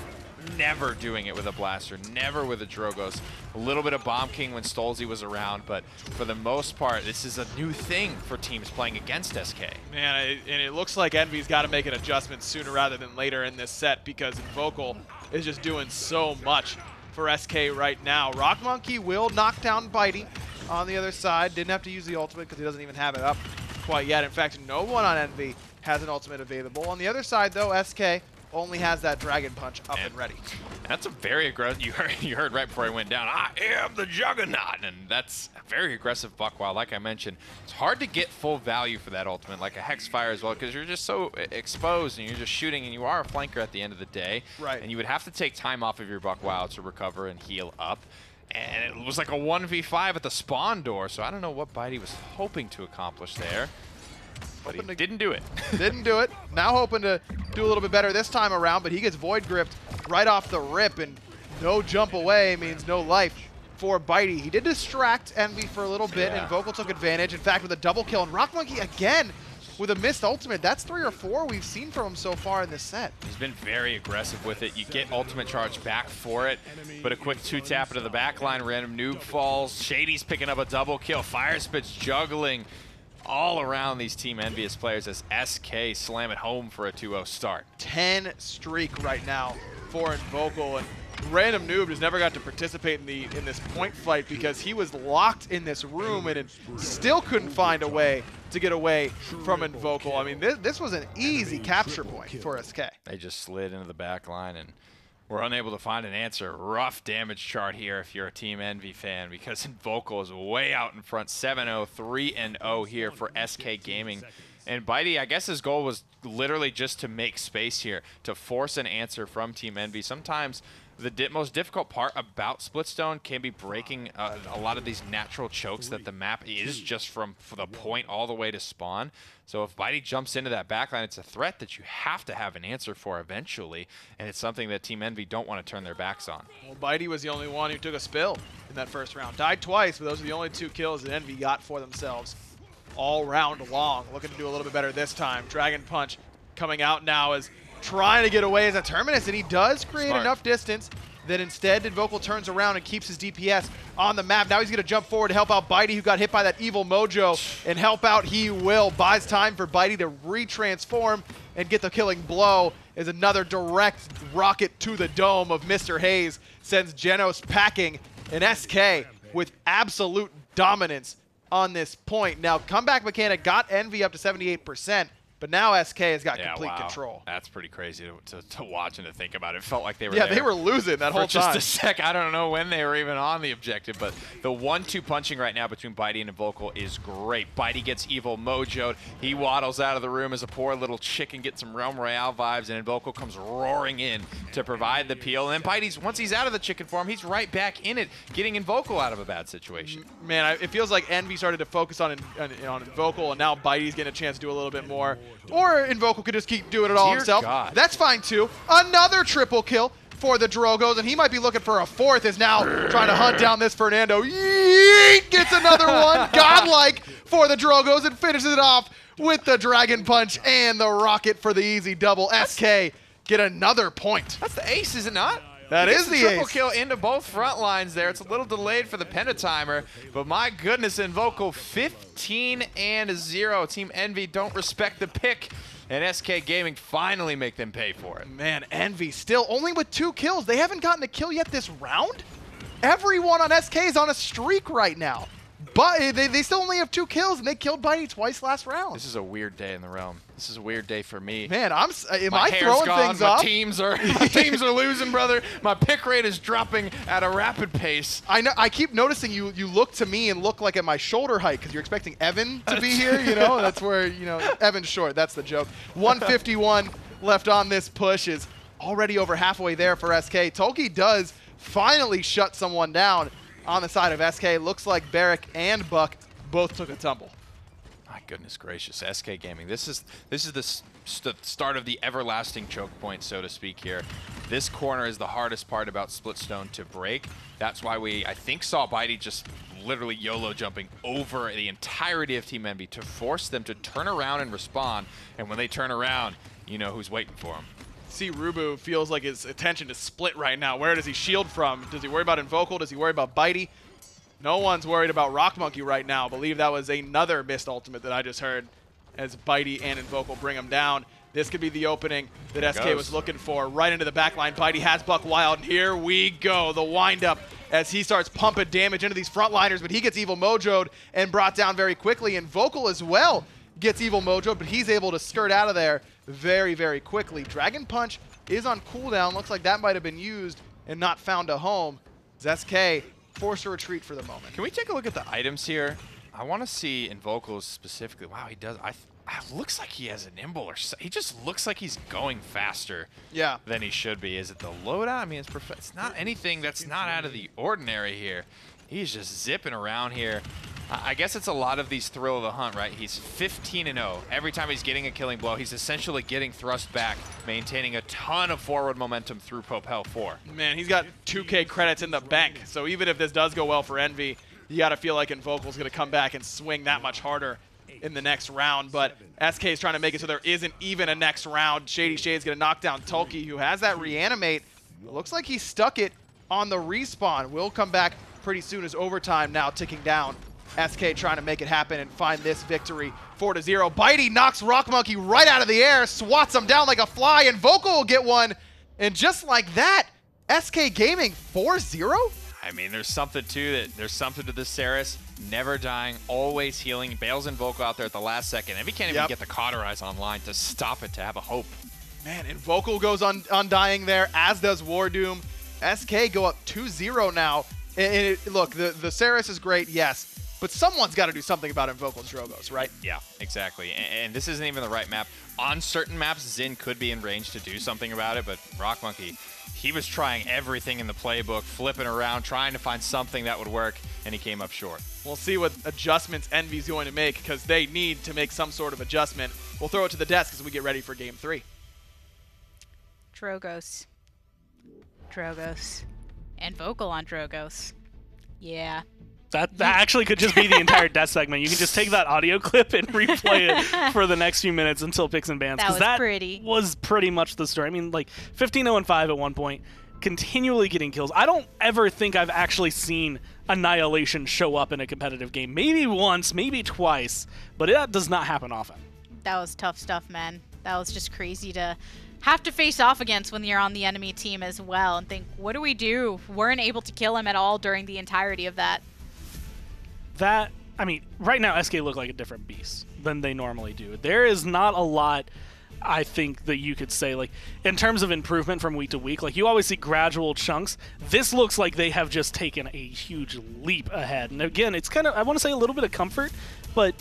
never doing it with a blaster, never with a Drogos. A little bit of Bomb King when Stolzy was around, but for the most part, this is a new thing for teams playing against SK. Man, and it looks like Envy's got to make an adjustment sooner rather than later in this set, because Vocal is just doing so much for SK right now. Rock Monkey will knock down Bitey on the other side. Didn't have to use the ultimate because he doesn't even have it up quite yet. In fact, no one on Envy has an ultimate available. On the other side, though, SK only has that Dragon Punch up and ready. That's a very aggressive, you heard right before he went down, I am the Juggernaut, and that's a very aggressive Buckwild. Like I mentioned, it's hard to get full value for that ultimate, like a Hexfire as well, because you're just so exposed and you're just shooting, and you are a flanker at the end of the day. Right. And you would have to take time off of your Buckwild to recover and heal up. And it was like a 1v5 at the spawn door, so I don't know what Bitey was hoping to accomplish there. But he didn't do it. Didn't do it. Now hoping to do a little bit better this time around, but he gets void gripped right off the rip, and no jump away means no life for Bitey. He did distract Envy for a little bit, and Vocal took advantage. In fact, with a double kill, and Rock Monkey again with a missed ultimate. That's 3 or 4 we've seen from him so far in this set. He's been very aggressive with it. You get ultimate charge back for it, but a quick 2-tap into the back line, random noob falls. Shady's picking up a double kill. Fire Spit's juggling all around these Team Envious players as SK slam it home for a 2-0 start. 10 streak right now for Vocal, and Random Noob just never got to participate in this point fight because he was locked in this room and still couldn't find a way to get away from Vocal. I mean, this was an easy capture point for SK. They just slid into the back line and were unable to find an answer. Rough damage chart here if you're a Team Envy fan, because Vocal is way out in front. 7-0, 3-0 here for SK Gaming. And Bitey, I guess his goal was literally just to make space here, to force an answer from Team Envy. Sometimes the most difficult part about Splitstone can be breaking a lot of these natural chokes that the map is just from the point all the way to spawn. So if Bitey jumps into that backline, it's a threat that you have to have an answer for eventually, and it's something that Team Envy don't want to turn their backs on. Well, Bitey was the only one who took a spill in that first round. Died twice, but those are the only 2 kills that Envy got for themselves all round long. Looking to do a little bit better this time. Dragon Punch coming out now is trying to get away as a Terminus, and he does create enough distance that instead Vocal turns around and keeps his DPS on the map. Now he's going to jump forward to help out Bitey, who got hit by that evil mojo, and help out he will. Buys time for Bitey to retransform and get the killing blow as another direct rocket to the dome of Mr. Hayes sends Genos packing, and SK with absolute dominance on this point. Now, comeback mechanic got Envy up to 78%, but now SK has got complete control. That's pretty crazy to watch and to think about. It felt like they were they were losing that whole time. For just a sec, I don't know when they were even on the objective, but the 1-2 punching right now between Bitey and Invokal is great. Bitey gets evil mojo'd. He waddles out of the room as a poor little chicken, gets some Realm Royale vibes, and Invokal comes roaring in to provide the peel. And then Bitey's, once he's out of the chicken form, he's right back in it, getting Invokal out of a bad situation. Man, it feels like Envy started to focus on Invokal, and now Bitey's getting a chance to do a little bit more. Or Invokal could just keep doing it all himself. God. That's fine too. Another triple kill for the Drogos, and he might be looking for a fourth, is now trying to hunt down this Fernando. Yeet! Gets another one. Godlike for the Drogos and finishes it off with the Dragon Punch and the Rocket for the easy double. SK get another point. That's the ace, is it not? That is the triple ace. kill into both front lines there. It's a little delayed for the Pentatimer, but my goodness, Invokal 15-0. Team Envy don't respect the pick, and SK Gaming finally make them pay for it. Man, Envy still only with 2 kills. They haven't gotten a kill yet this round. Everyone on SK is on a streak right now. But they still only have 2 kills, and they killed Bitey twice last round. This is a weird day in the realm. This is a weird day for me. Man, am My I hair's throwing gone. things my off? Teams are losing, brother. My pick rate is dropping at a rapid pace. I know. I keep noticing you look to me and look like at my shoulder height because you're expecting Evan to be here. You know, that's where Evan's short. That's the joke. 151 left on this push is already over halfway there for SK. Tolki does finally shut someone down on the side of SK. Looks like Barrick and Buck both took a tumble. My goodness gracious, SK Gaming. This is the start of the everlasting choke point, so to speak here. This corner is the hardest part about Splitstone to break. That's why I think, saw Bitey just literally YOLO jumping over the entirety of Team Envy to force them to turn around and respond. And when they turn around, you know who's waiting for them. See, Rubu feels like his attention is split right now. Where does he shield from? Does he worry about Invokal? Does he worry about Bitey? No one's worried about Rock Monkey right now. I believe that was another missed ultimate that I just heard as Bitey and Invokal bring him down. This could be the opening that SK was looking for. Right into the back line. Bitey has Buck Wild. Here we go. The windup as he starts pumping damage into these frontliners, but he gets Evil Mojo'd and brought down very quickly. Invokal as well gets Evil Mojo'd, but he's able to skirt out of there very, very quickly. Dragon Punch is on cooldown. Looks like that might have been used and not found a home. SK forced to retreat for the moment. Can we take a look at the items here? I want to see Invokal specifically. Wow, he does. Looks like he has a nimble, or he just looks like he's going faster than he should be. Is it the loadout? I mean, it's not anything that's not out of the ordinary here. He's just zipping around here. I guess it's a lot of these thrill of the hunt, right? He's 15-0. Every time he's getting a killing blow, he's essentially getting thrust back, maintaining a ton of forward momentum through Propel 4. Man, he's got 2K credits in the bank. So even if this does go well for Envy, you got to feel like Invokal's going to come back and swing that much harder in the next round. But SK is trying to make it so there isn't even a next round. Shady Shade's going to knock down Tolki, who has that reanimate. It looks like he stuck it on the respawn. Will come back pretty soon as overtime now ticking down. SK trying to make it happen and find this victory. 4-0. Bitey knocks Rock Monkey right out of the air, swats him down like a fly, and Invokal will get one. And just like that, SK Gaming 4-0? I mean, there's something to that. There's something to this Ceres. Never dying, always healing. Bails Invokal out there at the last second. And we can't even get the Cauterize online to stop it, to have a hope. Man, Invokal goes undying there, as does Wardoom. SK go up 2-0 now. And look, the Ceres is great, yes. But someone's got to do something about Invokal's Drogos, right? Yeah, exactly. And this isn't even the right map. On certain maps, Xin could be in range to do something about it, but Rock Monkey, he was trying everything in the playbook, flipping around, trying to find something that would work, and he came up short. We'll see what adjustments Envy's going to make, because they need to make some sort of adjustment. We'll throw it to the desk as we get ready for Game 3. Drogos. Invokal on Drogos. Yeah. That actually could just be the entire death segment. You can just take that audio clip and replay it for the next few minutes until picks and bans. That was pretty much the story. I mean, like 15-0-5 at one point, continually getting kills. I don't ever think I've actually seen Annihilation show up in a competitive game. Maybe once, maybe twice, but it does not happen often. That was tough stuff, man. That was just crazy to have to face off against when you're on the enemy team as well and think, what do? Weren't able to kill him at all during the entirety of that. that, I mean, right now SK look like a different beast than they normally do. There is not a lot, I think, that you could say, like, in terms of improvement from week to week. Like, you always see gradual chunks. This looks like they have just taken a huge leap ahead. And again, it's kind of, I want to say a little bit of comfort, but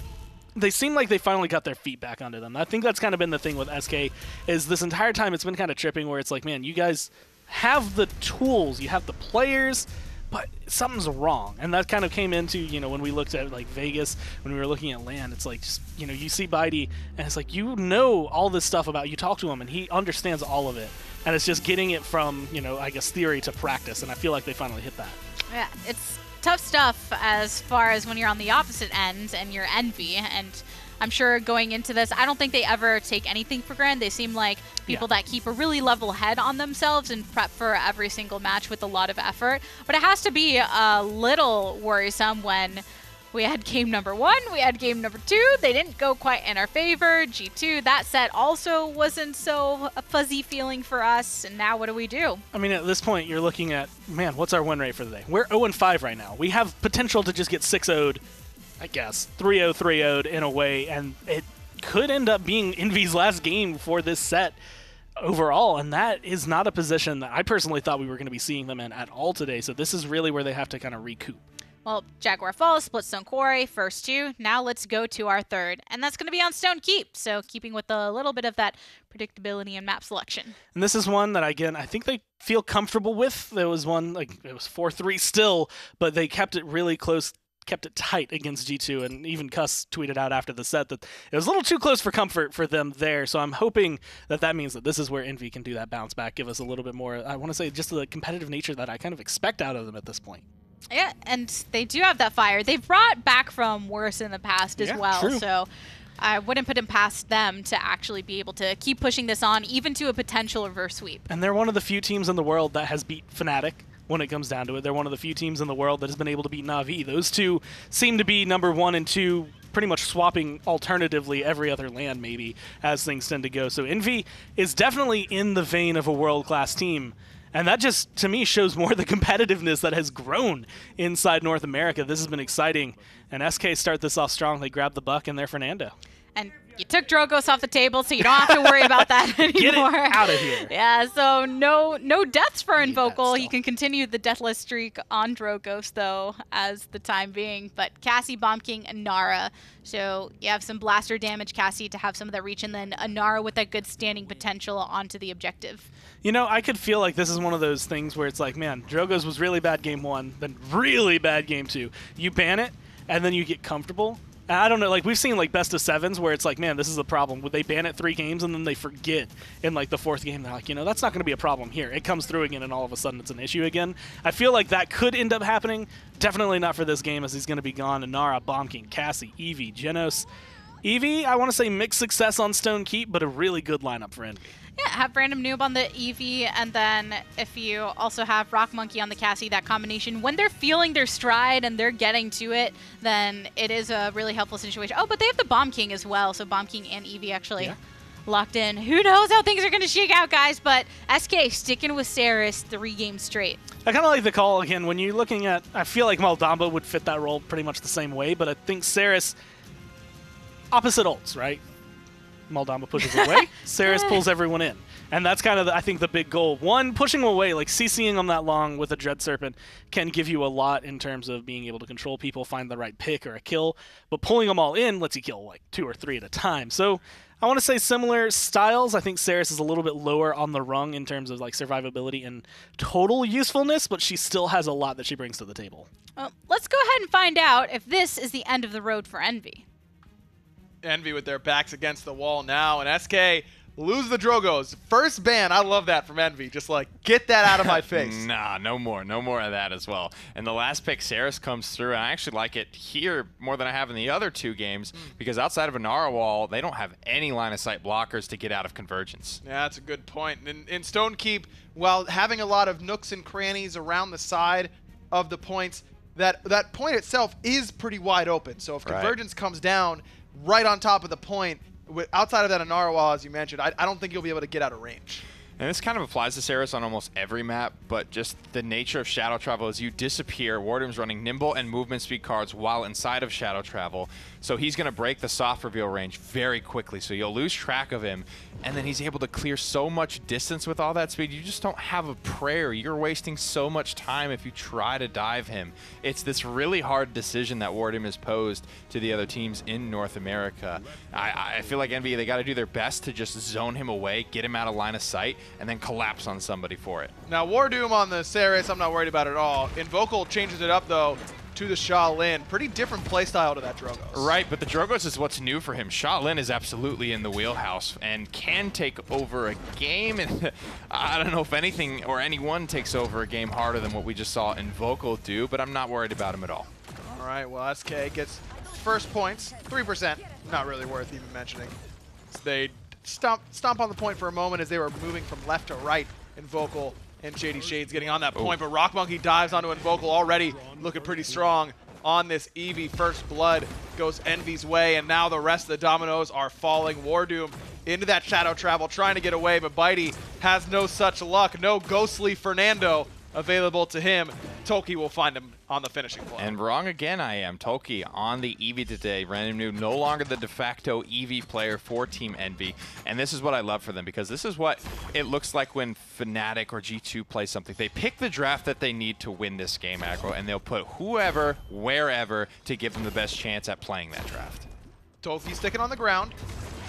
they seem like they finally got their feet back under them. I think that's kind of been the thing with SK, is this entire time it's been kind of tripping where it's like, man, you guys have the tools, you have the players, but something's wrong. And that kind of came into, you know, when we looked at like Vegas, when we were looking at LAN, it's like, just, you know, you see Bitey and it's like, you know all this stuff about, you talk to him and he understands all of it. And it's just getting it from, you know, I guess theory to practice. And I feel like they finally hit that. Yeah, it's tough stuff as far as when you're on the opposite end and you're Envy. And I'm sure going into this, I don't think they ever take anything for granted. They seem like people that keep a really level head on themselves and prep for every single match with a lot of effort. But it has to be a little worrisome when we had game number 1, we had game number 2. They didn't go quite in our favor. G2, that set also wasn't so a fuzzy feeling for us. And now what do we do? I mean, at this point, you're looking at, man, what's our win rate for the day? We're 0-5 right now. We have potential to just get 6-0'd, I guess, 3-0, 3-0'd in a way, and it could end up being Envy's last game for this set overall, and that is not a position that I personally thought we were going to be seeing them in at all today, so this is really where they have to kind of recoup. Well, Jaguar Falls, Splitstone Quarry, first 2. Now let's go to our third, and that's going to be on Stone Keep, so keeping with a little bit of that predictability in map selection. And this is one that, again, I think they feel comfortable with. There was one, like, it was 4-3 still, but they kept it really close, kept it tight against G2, and even Cuss tweeted out after the set that it was a little too close for comfort for them there, so I'm hoping that that means that this is where Envy can do that bounce back, give us a little bit more, I want to say, just the competitive nature that I kind of expect out of them at this point. Yeah, and they do have that fire. They've brought back from worse in the past as well, true. So I wouldn't put it past them to actually be able to keep pushing this on, even to a potential reverse sweep. And they're one of the few teams in the world that has beat Fnatic. When it comes down to it, they're one of the few teams in the world that has been able to beat Na'Vi. Those two seem to be number 1 and 2, pretty much swapping alternatively every other land maybe as things tend to go. So Envy is definitely in the vein of a world-class team. And that just, to me, shows more the competitiveness that has grown inside North America. This has been exciting. And SK start this off strong. They grab the buck, and they're Fernando. And you took Drogos off the table, so you don't have to worry about that anymore. Get it out of here. Yeah, so no deaths for Invocal. He can continue the deathless streak on Drogos, though, as the time being. But Cassie, Bomb King, and Nara. So you have some blaster damage, Cassie, to have some of that reach, and then a Nara with that good standing potential onto the objective. You know, I could feel like this is one of those things where it's like, man, Drogos was really bad game 1, then really bad game 2. You ban it, and then you get comfortable. And I don't know, like, we've seen, like, best of 7s where it's like, man, this is the problem. Would they ban it 3 games, and then they forget in, like, the 4th game? They're like, you know, that's not going to be a problem here. It comes through again, and all of a sudden it's an issue again. I feel like that could end up happening. Definitely not for this game, as he's going to be gone. And Nara, Bomb King, Cassie, Eevee, Genos. Eevee, I want to say mixed success on Stone Keep, but a really good lineup for Envy. Yeah, have Random Noob on the Eevee, and then if you also have Rock Monkey on the Cassie, that combination, when they're feeling their stride and they're getting to it, then it is a really helpful situation. Oh, but they have the Bomb King as well, so Bomb King and Eevee actually locked in. Who knows how things are going to shake out, guys, but SK sticking with Saris 3 games straight. I kind of like the call, again, when you're looking at, I feel like Maldamba would fit that role pretty much the same way, but I think Saris, opposite ults, right? Maldamba pushes away, Saris pulls everyone in. And that's kind of, I think, the big goal. One, pushing away, like CCing them that long with a Dread Serpent can give you a lot in terms of being able to control people, find the right pick or a kill. But pulling them all in lets you kill like 2 or 3 at a time. So I want to say similar styles. I think Saris is a little bit lower on the rung in terms of like survivability and total usefulness, but she still has a lot that she brings to the table. Well, let's go ahead and find out if this is the end of the road for Envy. Envy with their backs against the wall now, and SK lose the Drogos. First ban, I love that from Envy. Just like, get that out of my face. Nah, no more of that as well. And the last pick, Saris, comes through, and I actually like it here more than I have in the other 2 games, because outside of a Nara wall, they don't have any line of sight blockers to get out of convergence. Yeah, that's a good point. In Stone Keep, while having a lot of nooks and crannies around the side of the points, that point itself is pretty wide open. So if convergence comes down right on top of the point, outside of that Anara wall, as you mentioned, I don't think you'll be able to get out of range. And this kind of applies to Saris on almost every map, but just the nature of Shadow Travel is you disappear. Wardoom's running Nimble and Movement Speed cards while inside of Shadow Travel, so he's going to break the soft reveal range very quickly, so you'll lose track of him, and then he's able to clear so much distance with all that speed. You just don't have a prayer. You're wasting so much time if you try to dive him. It's this really hard decision that Wardoom has posed to the other teams in North America. I feel like Envy, they got to do their best to just zone him away, get him out of line of sight, and then collapse on somebody for it. Now, Wardoom on the Saris, I'm not worried about it at all. Invocal changes it up, though, to the Shaolin. Pretty different playstyle to that Drogos. Right, but the Drogos is what's new for him. Shaolin is absolutely in the wheelhouse and can take over a game. And I don't know if anything or anyone takes over a game harder than what we just saw Invocal do, but I'm not worried about him at all. All right, well, SK gets first points, 3%. Not really worth even mentioning. So they stomp on the point for a moment as they were moving from left to right. Invocal and Shady Shades getting on that point, but Rock Monkey dives onto Invocal, already looking pretty strong on this Eevee. First blood goes Envy's way, and now the rest of the dominoes are falling. Wardoom into that Shadow Travel, trying to get away, but Bitey has no such luck. No ghostly Fernando available to him. Toki will find him on the finishing blow. And wrong again I am. Toki on the Eevee today. Random Noob no longer the de facto Eevee player for Team Envy. And this is what I love for them, because this is what it looks like when Fnatic or G2 play something. They pick the draft that they need to win this game, Aggro, and they'll put whoever, wherever, to give them the best chance at playing that draft. Toki sticking on the ground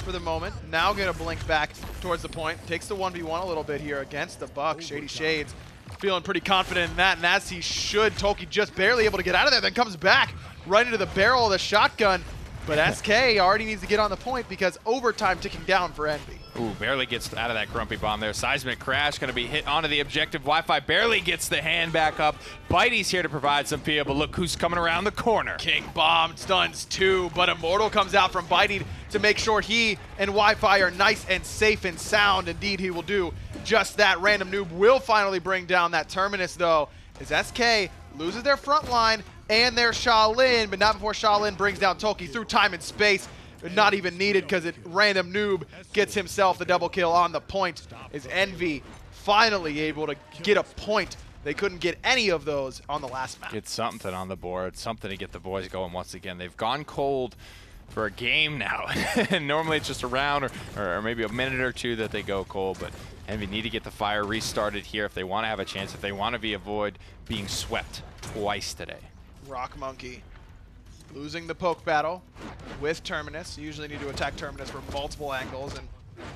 for the moment. Now gonna blink back towards the point. Takes the 1v1 a little bit here against the Buck. Shady Shades feeling pretty confident in that, and as he should. Toki just barely able to get out of there, then comes back right into the barrel of the shotgun. But SK already needs to get on the point because overtime ticking down for Envy. Ooh, barely gets out of that grumpy bomb there. Seismic Crash going to be hit onto the objective. Wi-Fi barely gets the hand back up. Bitey's here to provide some PO, but look who's coming around the corner. King Bomb stuns 2, but Immortal comes out from Bitey to make sure he and Wi-Fi are nice and safe and sound. Indeed, he will do just that. Random Noob will finally bring down that Terminus, though, as SK loses their front line and their Shaolin, but not before Shaolin brings down Toki through time and space. Not even needed, because Random Noob gets himself the double kill on the point. Is Envy finally able to get a point? They couldn't get any of those on the last map. Get something on the board, something to get the boys going once again. They've gone cold for a game now. And normally it's just a round or maybe a minute or two that they go cold, but Envy need to get the fire restarted here if they want to have a chance, if they want to avoid being swept twice today. Rock Monkey losing the poke battle with Terminus. You usually need to attack Terminus from multiple angles, and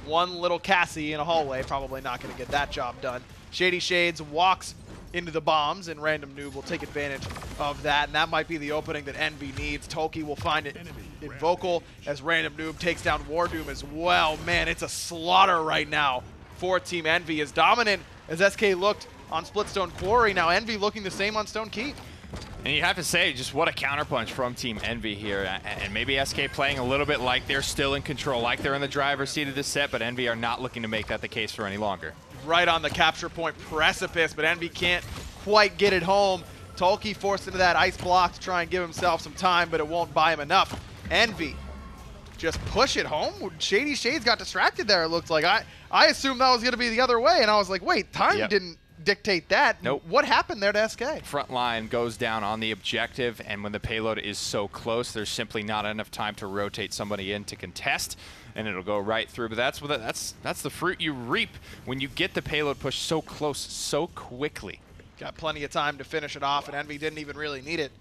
one little Cassie in a hallway probably not going to get that job done. Shady Shades walks into the bombs, and Random Noob will take advantage of that, and that might be the opening that Envy needs. Toki will find it in Vocal as Random Noob takes down Wardoom as well. Man, it's a slaughter right now for Team Envy, as dominant as SK looked on Splitstone Quarry. Now Envy looking the same on Stone Keep. And you have to say, just what a counterpunch from Team Envy here. And maybe SK playing a little bit like they're still in control, like they're in the driver's seat of this set, but Envy are not looking to make that the case for any longer. Right on the capture point precipice, but Envy can't quite get it home. Toki forced into that ice block to try and give himself some time, but it won't buy him enough. Envy just push it home. Shady Shades got distracted there, it looked like. I assumed that was going to be the other way, and I was like, wait, time didn't dictate that. Nope. What happened there to SK? Front line goes down on the objective, and when the payload is so close, there's simply not enough time to rotate somebody in to contest, and it'll go right through. But that's the fruit you reap when you get the payload pushed so close so quickly. Got plenty of time to finish it off, and Envy didn't even really need it.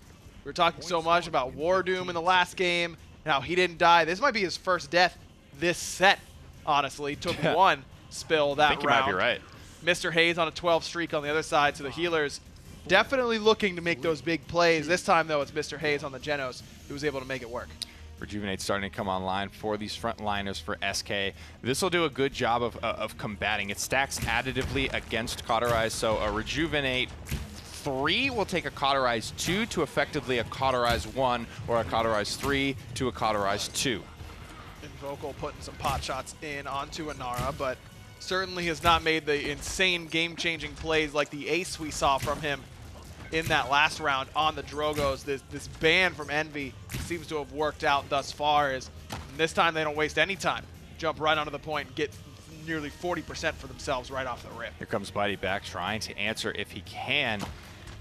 We were talking so much about Wardoom in the last game. Now he didn't die. This might be his first death this set, honestly. Took one spill that round. I think you might be right. Mr. Hayes on a 12 streak on the other side, so the healers definitely looking to make those big plays. This time, though, it's Mr. Hayes on the Genos who was able to make it work. Rejuvenate starting to come online for these frontliners for SK. This will do a good job of combating. It stacks additively against Cauterize, so a Rejuvenate 3 will take a Cauterize 2 to effectively a Cauterize 1, or a Cauterize 3 to a Cauterize 2. Invocal putting some pot shots in onto Inara, but certainly has not made the insane game-changing plays like the ace we saw from him in that last round on the Drogos. This ban from Envy seems to have worked out thus far, as this time they don't waste any time. Jump right onto the point, get nearly 40% for themselves right off the rip. Here comes Bitey back, trying to answer if he can.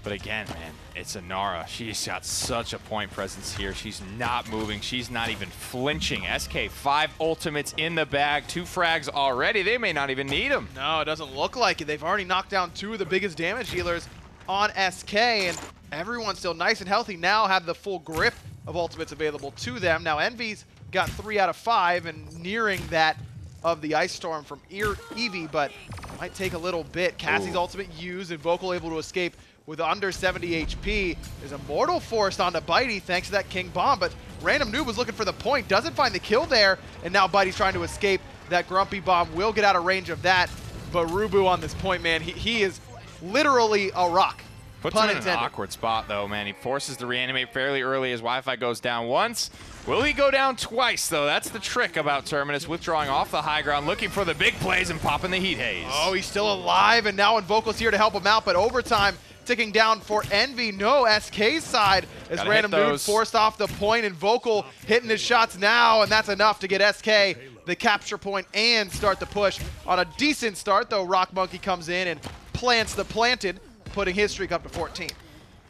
But again, man, it's Inara. She's got such a point presence here. She's not moving. She's not even flinching. SK, 5 ultimates in the bag. 2 frags already. They may not even need them. No, it doesn't look like it. They've already knocked down 2 of the biggest damage dealers on SK, and everyone's still nice and healthy. Now have the full grip of ultimates available to them. Now Envy's got 3 out of 5 and nearing that of the Ice Storm from Eevee, but might take a little bit. Cassie's ultimate used, and Vocal able to escape with under 70 HP. There's a Mortal forced onto Bitey thanks to that King Bomb, but Random Noob was looking for the point, doesn't find the kill there, and now Bitey's trying to escape. That Grumpy Bomb will get out of range of that, but Rubu on this point, man, he is literally a rock. Puts him in an awkward spot, though, man. He forces to reanimate fairly early as Wi-Fi goes down once. Will he go down twice, though? That's the trick about Terminus, withdrawing off the high ground, looking for the big plays and popping the Heat Haze. Oh, he's still alive, and now Invocal's here to help him out, but overtime ticking down for Envy. No, SK's side as Random Dude forced off the point, and Vocal hitting his shots now, and that's enough to get SK the capture point and start the push on a decent start, though Rock Monkey comes in and plants the planted, putting his streak up to 14.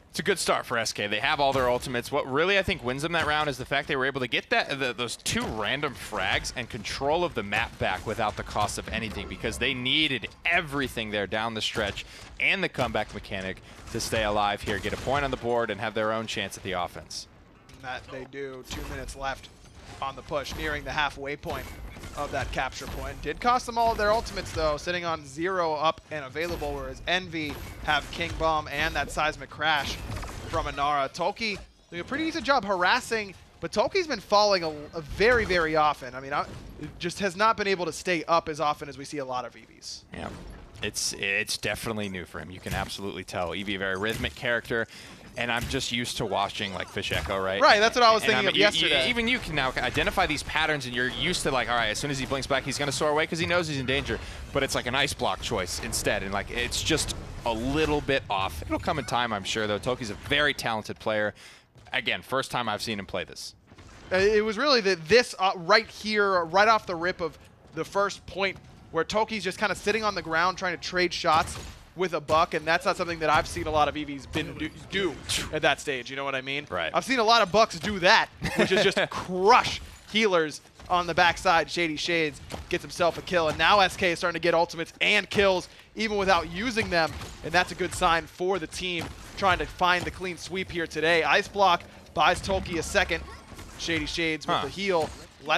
It's a good start for SK. They have all their ultimates. What really, I think, wins them that round is the fact they were able to get those 2 random frags and control of the map back without the cost of anything, because they needed everything there down the stretch and the comeback mechanic to stay alive here, get a point on the board, and have their own chance at the offense. And that they do. 2 minutes left on the push, nearing the halfway point of that capture point. Did cost them all of their ultimates, though, sitting on 0 up and available, whereas Envy have King Bomb and that Seismic Crash from Inara. Toki doing a pretty decent job harassing, but Toki's been falling a very, very often. I mean, it just has not been able to stay up as often as we see a lot of EVs. Yeah, it's definitely new for him. You can absolutely tell. Eevee, a very rhythmic character. And I'm just used to watching like Fish Echo, right? Right, that's what I was thinking of yesterday. Even you can now identify these patterns, and you're used to like, all right, as soon as he blinks back, he's going to soar away because he knows he's in danger. But it's like an ice block choice instead, and like it's just a little bit off. It'll come in time, I'm sure, though. Toki's a very talented player. Again, first time I've seen him play this. It was really this right here, right off the rip of the first point, where Toki's just kind of sitting on the ground trying to trade shots with a buck, and that's not something that I've seen a lot of EVs do at that stage, you know what I mean? Right. I've seen a lot of bucks do that, which is just crush healers on the backside. Shady Shades gets himself a kill, and now SK is starting to get ultimates and kills even without using them, and that's a good sign for the team trying to find the clean sweep here today. Ice Block buys Toki a second. Shady Shades with the heal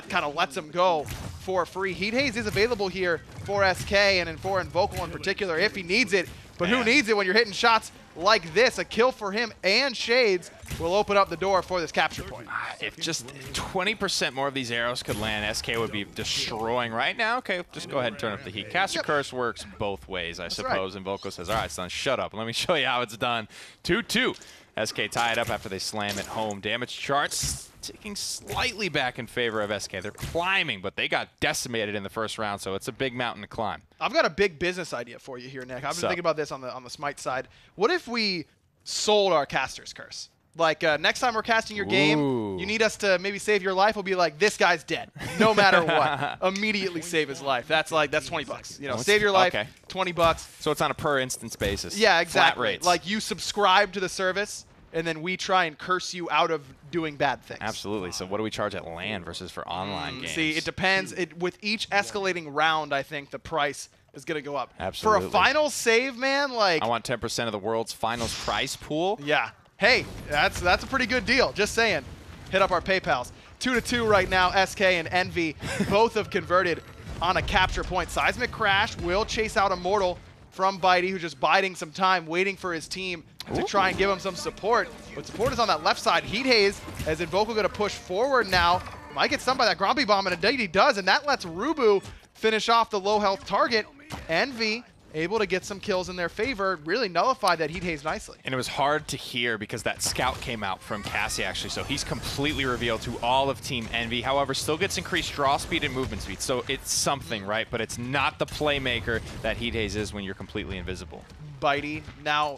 kind of lets him go for free. Heat Haze is available here for SK and for Vocal in particular if he needs it. But who needs it when you're hitting shots like this? A kill for him and Shades will open up the door for this capture point. If just 20% more of these arrows could land, SK would be destroying right now. Okay, just go ahead and turn up the heat. Caster Curse works both ways, I suppose. Right. And Vocal says, all right, son, shut up. Let me show you how it's done. 2-2. SK tie it up after they slam it home. Damage charts ticking slightly back in favor of SK. They're climbing, but they got decimated in the first round, so it's a big mountain to climb. I've got a big business idea for you here, Nick. I've been thinking about this on the Smite side. What if we sold our Caster's Curse? Like, next time we're casting your game, you need us to maybe save your life. We'll be like, this guy's dead, no matter what. Immediately save his life. That's $20. You know, save your life, okay. $20. So it's on a per instance basis. Yeah, exactly. Flat rates. Like, you subscribe to the service, and then we try and curse you out of doing bad things. Absolutely. So what do we charge at LAN versus for online games? See, it depends. With each escalating round, I think the price is going to go up. Absolutely. For a final save, man, like... I want 10% of the world's finals prize pool. Yeah. Hey, that's a pretty good deal. Just saying. Hit up our PayPals. 2-2 right now. SK and Envy both have converted on a capture point. Seismic Crash will chase out Immortal from Bitey, who's just biding some time, waiting for his team to try and give him some support. But support is on that left side. Heat Haze, as Invocal going to push forward now. Might get stunned by that Grumpy Bomb, and indeed he does, and that lets Rubu finish off the low health target. Envy able to get some kills in their favor, really nullified that Heat Haze nicely. And it was hard to hear because that scout came out from Cassie, actually, so he's completely revealed to all of Team Envy. However, still gets increased draw speed and movement speed, so it's something, right? But it's not the playmaker that Heat Haze is when you're completely invisible. Bitey now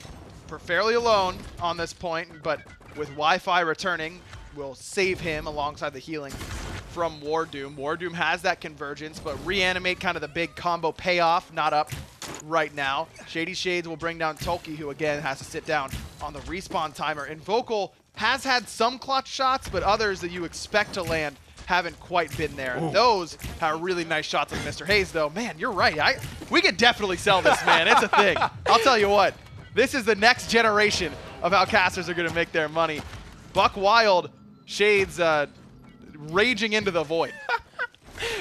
fairly alone on this point, but with Wi-Fi returning, will save him alongside the healing from Wardoom. Wardoom has that convergence, but Reanimate kind of the big combo payoff, not up right now. Shady Shades will bring down Tolki, who again has to sit down on the respawn timer. And Vocal has had some clutch shots, but others that you expect to land haven't quite been there. Ooh. Those are really nice shots of Mr. Hayes, though. Man, you're right. We could definitely sell this, man. It's a thing. I'll tell you what. This is the next generation of how casters are going to make their money. Buck Wild, Shades raging into the void.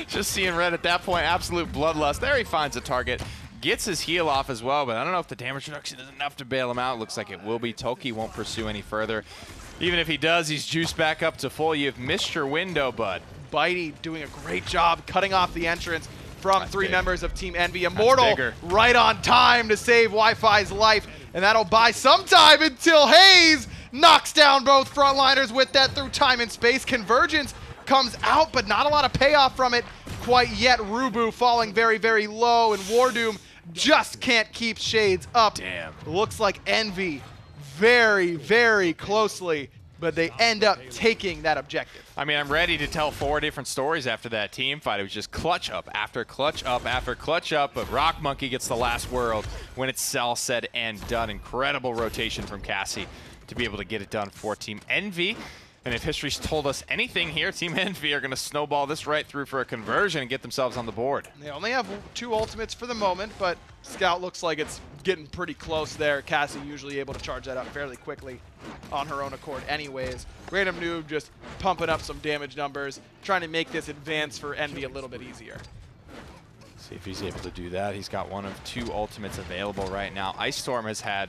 Just seeing red at that point, absolute bloodlust. There he finds a target. Gets his heal off as well, but I don't know if the damage reduction is enough to bail him out. Looks like it will be. Tolki won't pursue any further. Even if he does, he's juiced back up to full. You've missed your window, bud. Bitey doing a great job cutting off the entrance from three members of Team Envy. Immortal right on time to save Wi-Fi's life, and that'll buy some time until Hayes knocks down both frontliners with that through time and space. Convergence comes out, but not a lot of payoff from it quite yet. Rubu falling very, very low, and Wardoom just can't keep Shades up. Damn. Looks like Envy very, very closely, but they end up taking that objective. I mean, I'm ready to tell 4 different stories after that team fight. It was just clutch up after clutch up after clutch up, but Rock Monkey gets the last word when it's all said and done. Incredible rotation from Cassie to be able to get it done for Team Envy. And if history's told us anything here, Team Envy are going to snowball this right through for a conversion and get themselves on the board. They only have 2 ultimates for the moment, but Scout looks like it's getting pretty close there. Cassie usually able to charge that up fairly quickly on her own accord anyways. Random Noob just pumping up some damage numbers, trying to make this advance for Envy a little bit easier. See if he's able to do that. He's got 1 of 2 ultimates available right now. Ice Storm has had...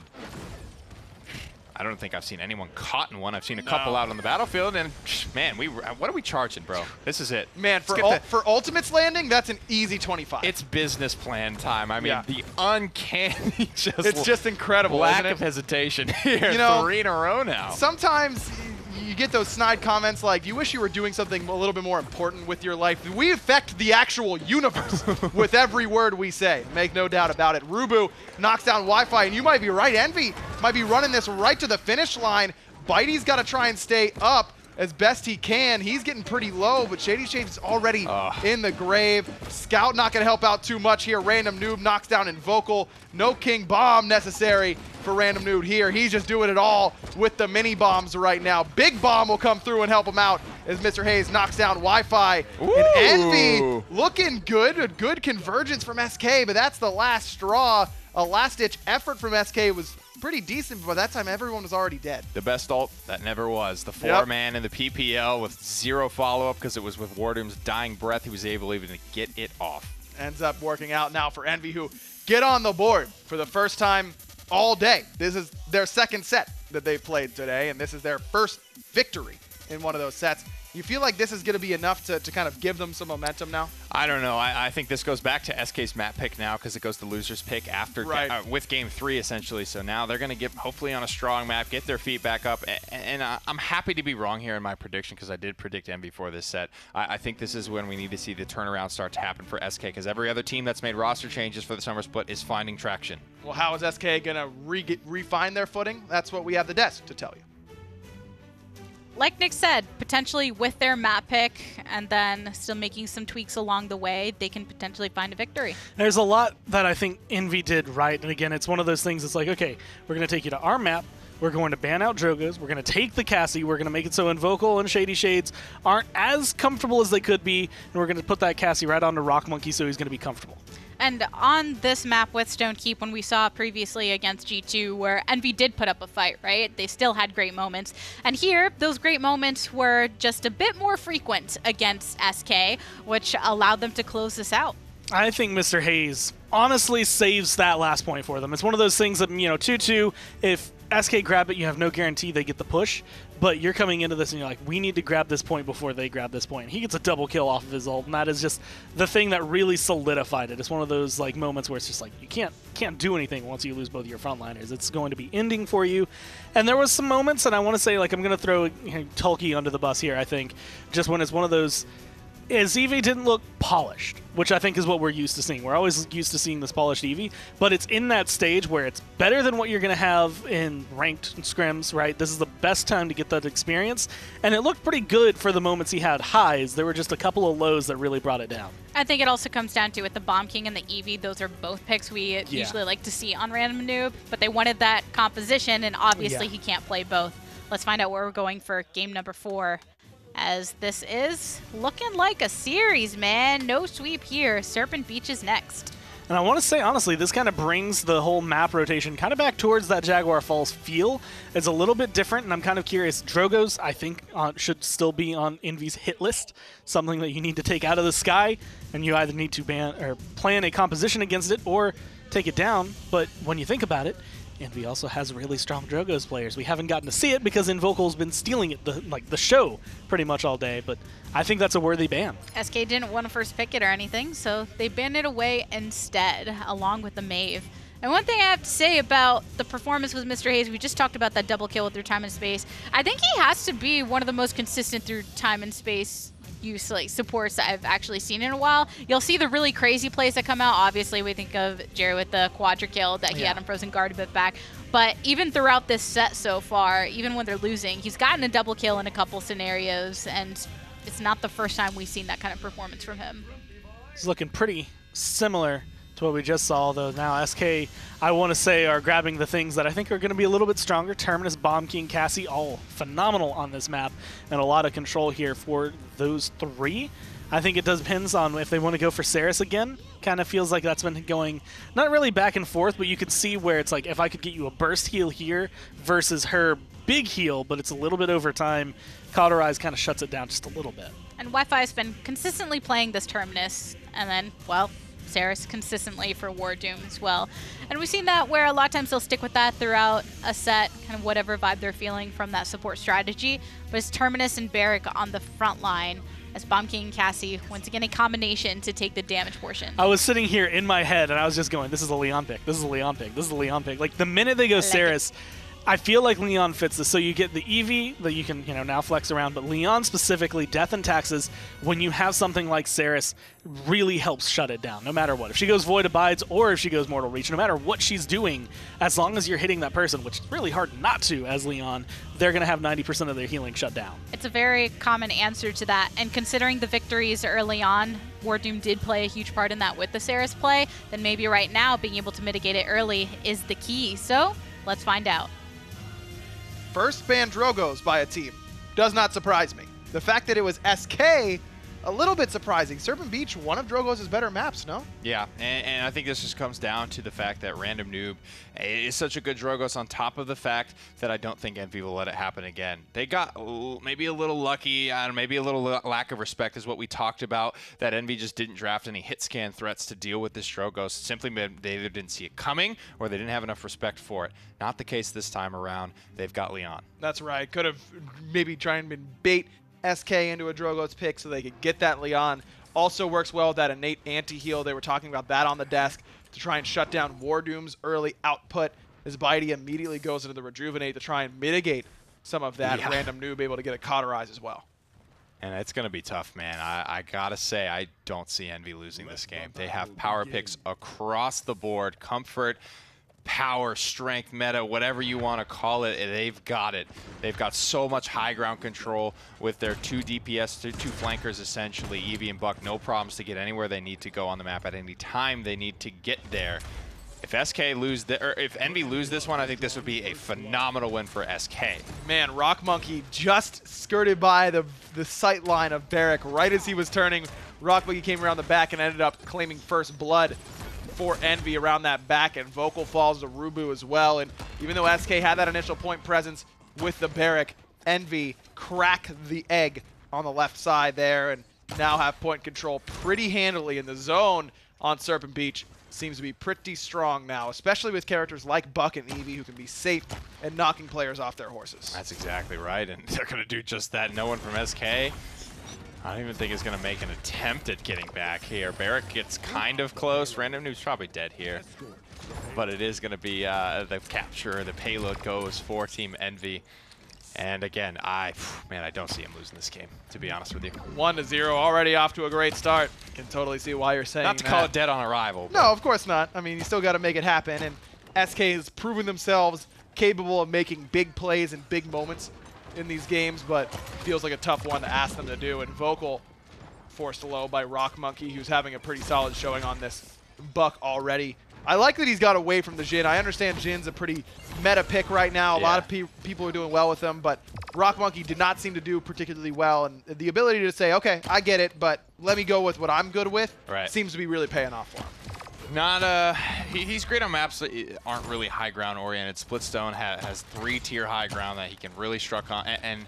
I don't think I've seen anyone caught in one. I've seen a couple out on the battlefield, and man, what are we charging, bro? This is it. Man, for ultimates landing, that's an easy 25. It's business plan time. I mean, the uncanny it's just incredible, lack isn't it? of hesitation here. You know, 3 in a row now. Sometimes you get those snide comments like, you wish you were doing something a little bit more important with your life. We affect the actual universe with every word we say. Make no doubt about it. Rubu knocks down Wi-Fi, and you might be right. Envy might be running this right to the finish line. Bitey's got to try and stay up as best he can. He's getting pretty low, but Shady Shades is already in the grave. Scout not going to help out too much here. Random Noob knocks down Invocal. No King Bomb necessary for Random Noob here. He's just doing it all with the mini bombs right now. Big Bomb will come through and help him out as Mr. Hayes knocks down Wi-Fi. And Envy looking good. A good convergence from SK, but that's the last straw. A last-ditch effort from SK was pretty decent, but by that time everyone was already dead. The best ult that never was. The 4-man in the PPL with 0 follow-up because it was with Wardoom's dying breath. He was able even to get it off. Ends up working out now for Envy, who get on the board for the first time all day. This is their second set that they've played today, and this is their first victory in one of those sets. You feel like this is going to be enough to kind of give them some momentum now? I don't know. I think this goes back to SK's map pick now because it goes to loser's pick after with game 3 essentially. So now they're going to get hopefully on a strong map, get their feet back up. And I'm happy to be wrong here in my prediction because I did predict Envy for this set. I think this is when we need to see the turnaround start to happen for SK because every other team that's made roster changes for the summer split is finding traction. Well, how is SK going to refine their footing? That's what we have the desk to tell you. Like Nick said, potentially with their map pick and then still making some tweaks along the way, they can potentially find a victory. There's a lot that I think Envy did right. And again, it's one of those things that's like, okay, we're going to take you to our map. We're going to ban out Drogoz. We're going to take the Cassie. We're going to make it so Invocal and Shady Shades aren't as comfortable as they could be. And we're going to put that Cassie right onto Rock Monkey so he's going to be comfortable. And on this map with Stone Keep, when we saw previously against G2, where Envy did put up a fight, right? They still had great moments. And here, those great moments were just a bit more frequent against SK, which allowed them to close this out. I think Mr. Hayes honestly saves that last point for them. It's one of those things that, 2-2, if SK grab it, you have no guarantee they get the push. But you're coming into this and you're like, we need to grab this point before they grab this point. He gets a double kill off of his ult, and that is just the thing that really solidified it. It's one of those like moments where it's just like you can't do anything once you lose both your frontliners. It's going to be ending for you. And there was some moments, and I want to say like I'm going to throw Tolki under the bus here. I think just when it's one of those is Eevee didn't look polished, which I think is what we're used to seeing. We're always used to seeing this polished Eevee, but it's in that stage where it's better than what you're going to have in ranked scrims, right? This is the best time to get that experience, and it looked pretty good for the moments he had highs. There were just a couple of lows that really brought it down. I think it also comes down to with the Bomb King and the Eevee, those are both picks we usually like to see on Random Noob, but they wanted that composition, and obviously he can't play both. Let's find out where we're going for game number 4. As this is looking like a series, man. No sweep here. Serpent Beach is next. And I want to say, honestly, this kind of brings the whole map rotation kind of back towards that Jaguar Falls feel. It's a little bit different, and I'm kind of curious. Drogos, I think, should still be on Envy's hit list, something that you need to take out of the sky, and you either need to ban or plan a composition against it or take it down. But when you think about it, Envy also has really strong Drogos players. We haven't gotten to see it because Invocal's been stealing it, the show pretty much all day, but I think that's a worthy ban. SK didn't want to first pick it or anything, so they banned it away instead, along with the Mave. And one thing I have to say about the performance with Mr. Hayes, we just talked about that double kill through time and space. I think he has to be one of the most consistent through time and space use supports that I've actually seen in a while. You'll see the really crazy plays that come out. Obviously, we think of Jerry with the quadra kill that he had on Frozen Guard a bit back. But even throughout this set so far, even when they're losing, he's gotten a double kill in a couple scenarios, and it's not the first time we've seen that kind of performance from him. It's looking pretty similar to what we just saw, though. Now SK, I want to say, are grabbing the things that I think are going to be a little bit stronger. Terminus, Bomb King, Cassie, all phenomenal on this map, and a lot of control here for those 3. I think it depends on if they want to go for Saris again. Kind of feels like that's been going not really back and forth, but you could see where it's like, if I could get you a burst heal here versus her big heal, but it's a little bit over time, Cauterize kind of shuts it down just a little bit. And Wi-Fi has been consistently playing this Terminus, and then, well, Saris consistently for War Doom as well. And we've seen that where a lot of times they'll stick with that throughout a set, kind of whatever vibe they're feeling from that support strategy. But it's Terminus and Barrick on the front line as Bomb King and Cassie, once again, a combination to take the damage portion. I was sitting here in my head and I was just going, this is a Leon pick, this is a Leon pick, this is a Leon pick. Like the minute they go Saris, I feel like Leon fits this. So you get the Eevee that you can, now flex around, but Leon specifically, Death and Taxes, when you have something like Saris, really helps shut it down, no matter what. If she goes Void Abides or if she goes Mortal Reach, no matter what she's doing, as long as you're hitting that person, which is really hard not to as Leon, they're going to have 90% of their healing shut down. It's a very common answer to that, and considering the victories early on, War Doom did play a huge part in that with the Saris play, then maybe right now being able to mitigate it early is the key. So let's find out. First ban Drogos by a team does not surprise me. The fact that it was SK, a little bit surprising. Serpent Beach, one of Drogos' better maps, no? Yeah, and I think this just comes down to the fact that Random Noob is such a good Drogos, on top of the fact that I don't think Envy will let it happen again. They got maybe a little lucky, maybe a little lack of respect is what we talked about, that Envy just didn't draft any hit scan threats to deal with this Drogos. Simply they either didn't see it coming or they didn't have enough respect for it. Not the case this time around. They've got Leon. That's right. Could have maybe tried and bait SK into a Drogos pick so they could get that Leon. Also works well with that innate anti-heal. They were talking about that on the desk to try and shut down War Doom's early output, as Bitey immediately goes into the Rejuvenate to try and mitigate some of that. Random Noob able to get a Cauterize as well. And it's going to be tough, man. I got to say, I don't see Envy losing this game. They have power picks across the board. Comfort, power, strength, meta, whatever you want to call it, they've got it. They've got so much high ground control with their 2 DPS, 2 flankers essentially. Eevee and Buck, no problems to get anywhere they need to go on the map at any time they need to get there. If if Envy lose this one, I think this would be a phenomenal win for SK. Man, Rock Monkey just skirted by the sight line of Barrick right as he was turning. Rock Monkey came around the back and ended up claiming first blood for Envy around that back, and Vocal falls to Rubu as well. And even though SK had that initial point presence with the Barrick, Envy crack the egg on the left side there and now have point control pretty handily in the zone on Serpent Beach. Seems to be pretty strong now, especially with characters like Buck and Eevee who can be safe and knocking players off their horses. That's exactly right, and they're going to do just that. No one from SK, I don't even think is going to make an attempt at getting back here. Barrick gets kind of close. Random Noob's probably dead here. But it is going to be the capture. The payload goes for Team Envy. And again, I don't see him losing this game, to be honest with you. 1-0, already off to a great start. Can totally see why you're saying that. Not to call it dead on arrival. No, of course not. I mean, you still got to make it happen. And SK has proven themselves capable of making big plays and big moments in these games, but feels like a tough one to ask them to do. And Vocal forced low by Rock Monkey, who's having a pretty solid showing on this buck already. I like that he's got away from the Jhin. I understand Jin's a pretty meta pick right now. A lot of people are doing well with him, but Rock Monkey did not seem to do particularly well. And the ability to say, okay, I get it, but let me go with what I'm good with seems to be really paying off for him. He's great on maps that aren't really high ground oriented. Splitstone has 3-tier high ground that he can really struck on, and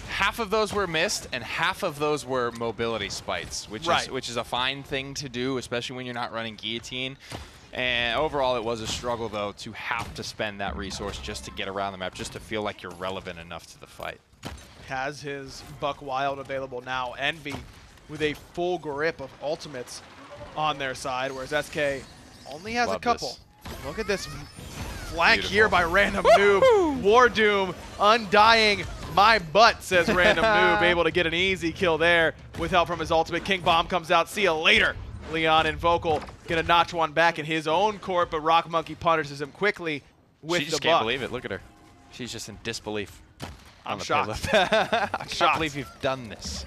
half of those were missed, and half of those were mobility spites, which is a fine thing to do, especially when you're not running guillotine. And overall, it was a struggle, though, to have to spend that resource just to get around the map, just to feel like you're relevant enough to the fight. Has his Buck Wild available now. Envy with a full grip of ultimates on their side, whereas SK only has a couple. Look at this flank here by Random Noob. War Doom, Undying my butt, says Random Noob, able to get an easy kill there with help from his ultimate. King Bomb comes out. See you later. Leon and Vocal gonna notch one back in his own court, but Rock Monkey punishes him quickly with the buck. She just can't believe it. Look at her. She's just in disbelief. I'm shocked. I can't believe you've done this.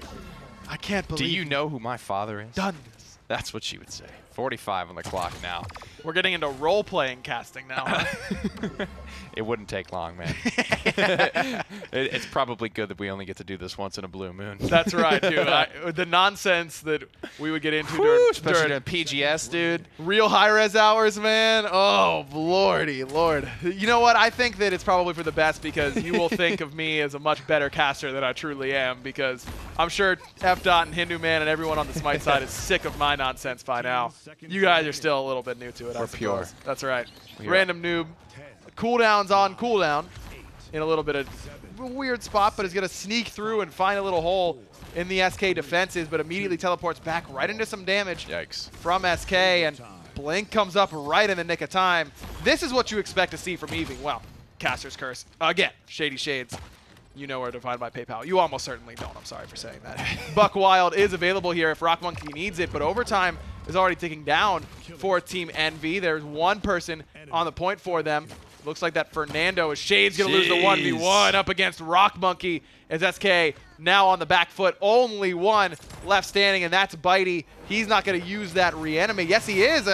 I can't believe. Do you know who my father is? Done this. That's what she would say. 45 on the clock now. We're getting into role-playing casting now, huh? It wouldn't take long, man. It's probably good that we only get to do this once in a blue moon. That's right, dude. The nonsense that we would get into especially during PGS, dude. Real high-res hours, man. Oh, lordy, Lord. You know what? I think that it's probably for the best, because you will think of me as a much better caster than I truly am, because I'm sure F-Dot and Hindu Man and everyone on the Smite side is sick of my nonsense by now. You guys are still a little bit new to it. We're pure. That's right. Random Noob. Cooldown's on cooldown in a little bit of a weird spot, but is going to sneak through and find a little hole in the SK defenses, but immediately teleports back right into some damage from SK, and Blink comes up right in the nick of time. This is what you expect to see from Eevee. Well, Caster's Curse. Again, Shady Shades. You know where to find my PayPal. You almost certainly don't. I'm sorry for saying that. Buck Wild is available here if Rock Monkey needs it, but overtime is already ticking down for Team Envy. There's one person on the point for them. Looks like that Fernando is Shade's going to lose the 1v1 up against Rock Monkey as SK now on the back foot. Only one left standing, and that's Bitey. He's not going to use that reanimate. Yes, he is.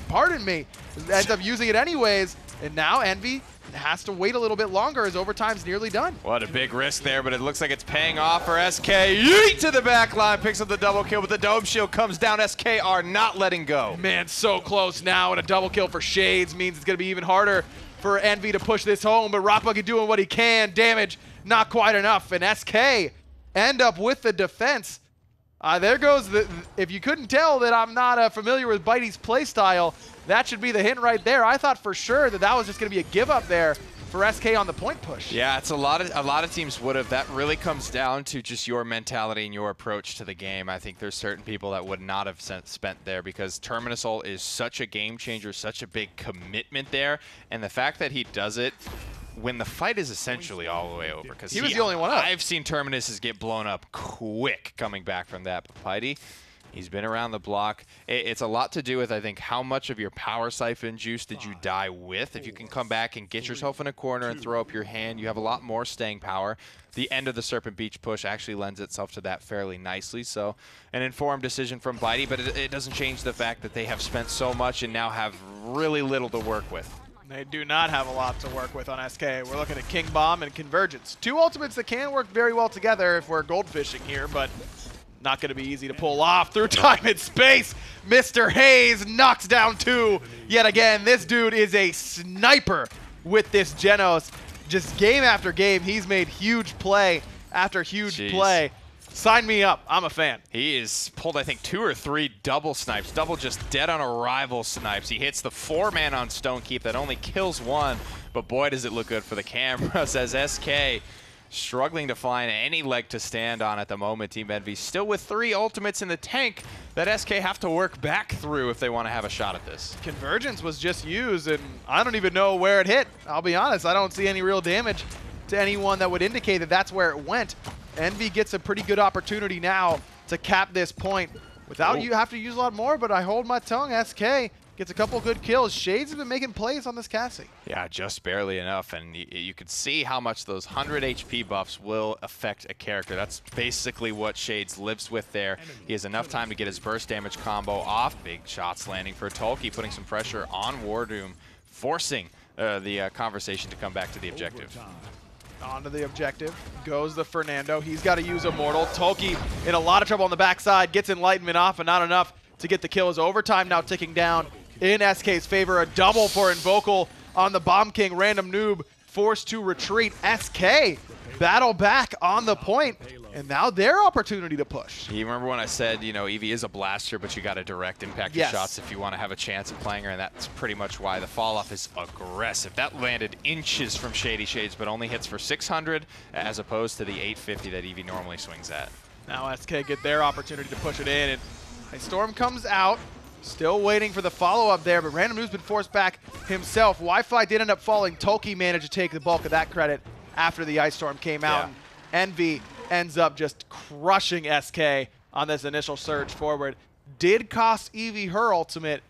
Pardon me. Ends up using it anyways, and now Envy has to wait a little bit longer as overtime's nearly done. What a big risk there, but it looks like it's paying off for SK. Yeet to the back line, picks up the double kill, but the dome shield comes down. SK are not letting go. Man, so close now, and a double kill for Shades means it's going to be even harder for Envy to push this home, but Rock Monkey doing what he can. Damage not quite enough, and SK end up with the defense. There goes the, if you couldn't tell that I'm not familiar with Bitey's playstyle, that should be the hint right there. I thought for sure that that was just going to be a give up there for SK on the point push. Yeah, it's a lot of teams would have. That really comes down to just your mentality and your approach to the game. I think there's certain people that would not have spent there, because Terminus ult is such a game changer, such a big commitment there, and the fact that he does it when the fight is essentially all the way over, because he was the only one up. I've seen Terminuses get blown up quick coming back from that, but Bitey, he's been around the block. It's a lot to do with, I think, how much of your power siphon juice did you die with. If you can come back and get yourself in a corner and throw up your hand, you have a lot more staying power. The end of the Serpent Beach push actually lends itself to that fairly nicely. So an informed decision from Bitey, but it doesn't change the fact that they have spent so much and now have really little to work with. They do not have a lot to work with on SK. We're looking at King Bomb and Convergence. Two ultimates that can work very well together if we're goldfishing here, but not going to be easy to pull off through time and space. Mr. Hayes knocks down two. Yet again, this dude is a sniper with this Genos. Just game after game, he's made huge play after huge play. Sign me up. I'm a fan. He has pulled, I think, 2 or 3 double snipes. Double just dead on arrival snipes. He hits the 4-man on Stonekeep that only kills 1, but boy, does it look good for the cameras as SK struggling to find any leg to stand on at the moment. Team Envy still with 3 ultimates in the tank that SK have to work back through if they want to have a shot at this. Convergence was just used, and I don't even know where it hit. I'll be honest, I don't see any real damage to anyone that would indicate that that's where it went. Envy gets a pretty good opportunity now to cap this point without you have to use a lot more, but I hold my tongue. SK gets a couple good kills. Shades have been making plays on this Cassie. Yeah, just barely enough, and you could see how much those 100 HP buffs will affect a character. That's basically what Shades lives with there. He has enough time to get his burst damage combo off. Big shots landing for Tolkien, putting some pressure on Wardoom, forcing the conversation to come back to the objective. Onto the objective goes the Fernando. He's got to use Immortal. Tolkien in a lot of trouble on the backside, gets Enlightenment off, and not enough to get the kill. As overtime now ticking down in SK's favor. A double for Invocal on the Bomb King. Random Noob forced to retreat. SK battle back on the point, and now their opportunity to push. You remember when I said, you know, Eevee is a blaster, but you got to direct impact your shots if you want to have a chance of playing her, and that's pretty much why the fall-off is aggressive. That landed inches from Shady Shades, but only hits for 600 as opposed to the 850 that Eevee normally swings at. Now SK get their opportunity to push it in, and a Storm comes out. Still waiting for the follow-up there, but Random Noob's been forced back himself. Wi-Fi did end up falling. Tolkien managed to take the bulk of that credit after the Ice Storm came out. And Envy ends up just crushing SK on this initial surge forward. Did cost Eevee her ultimate,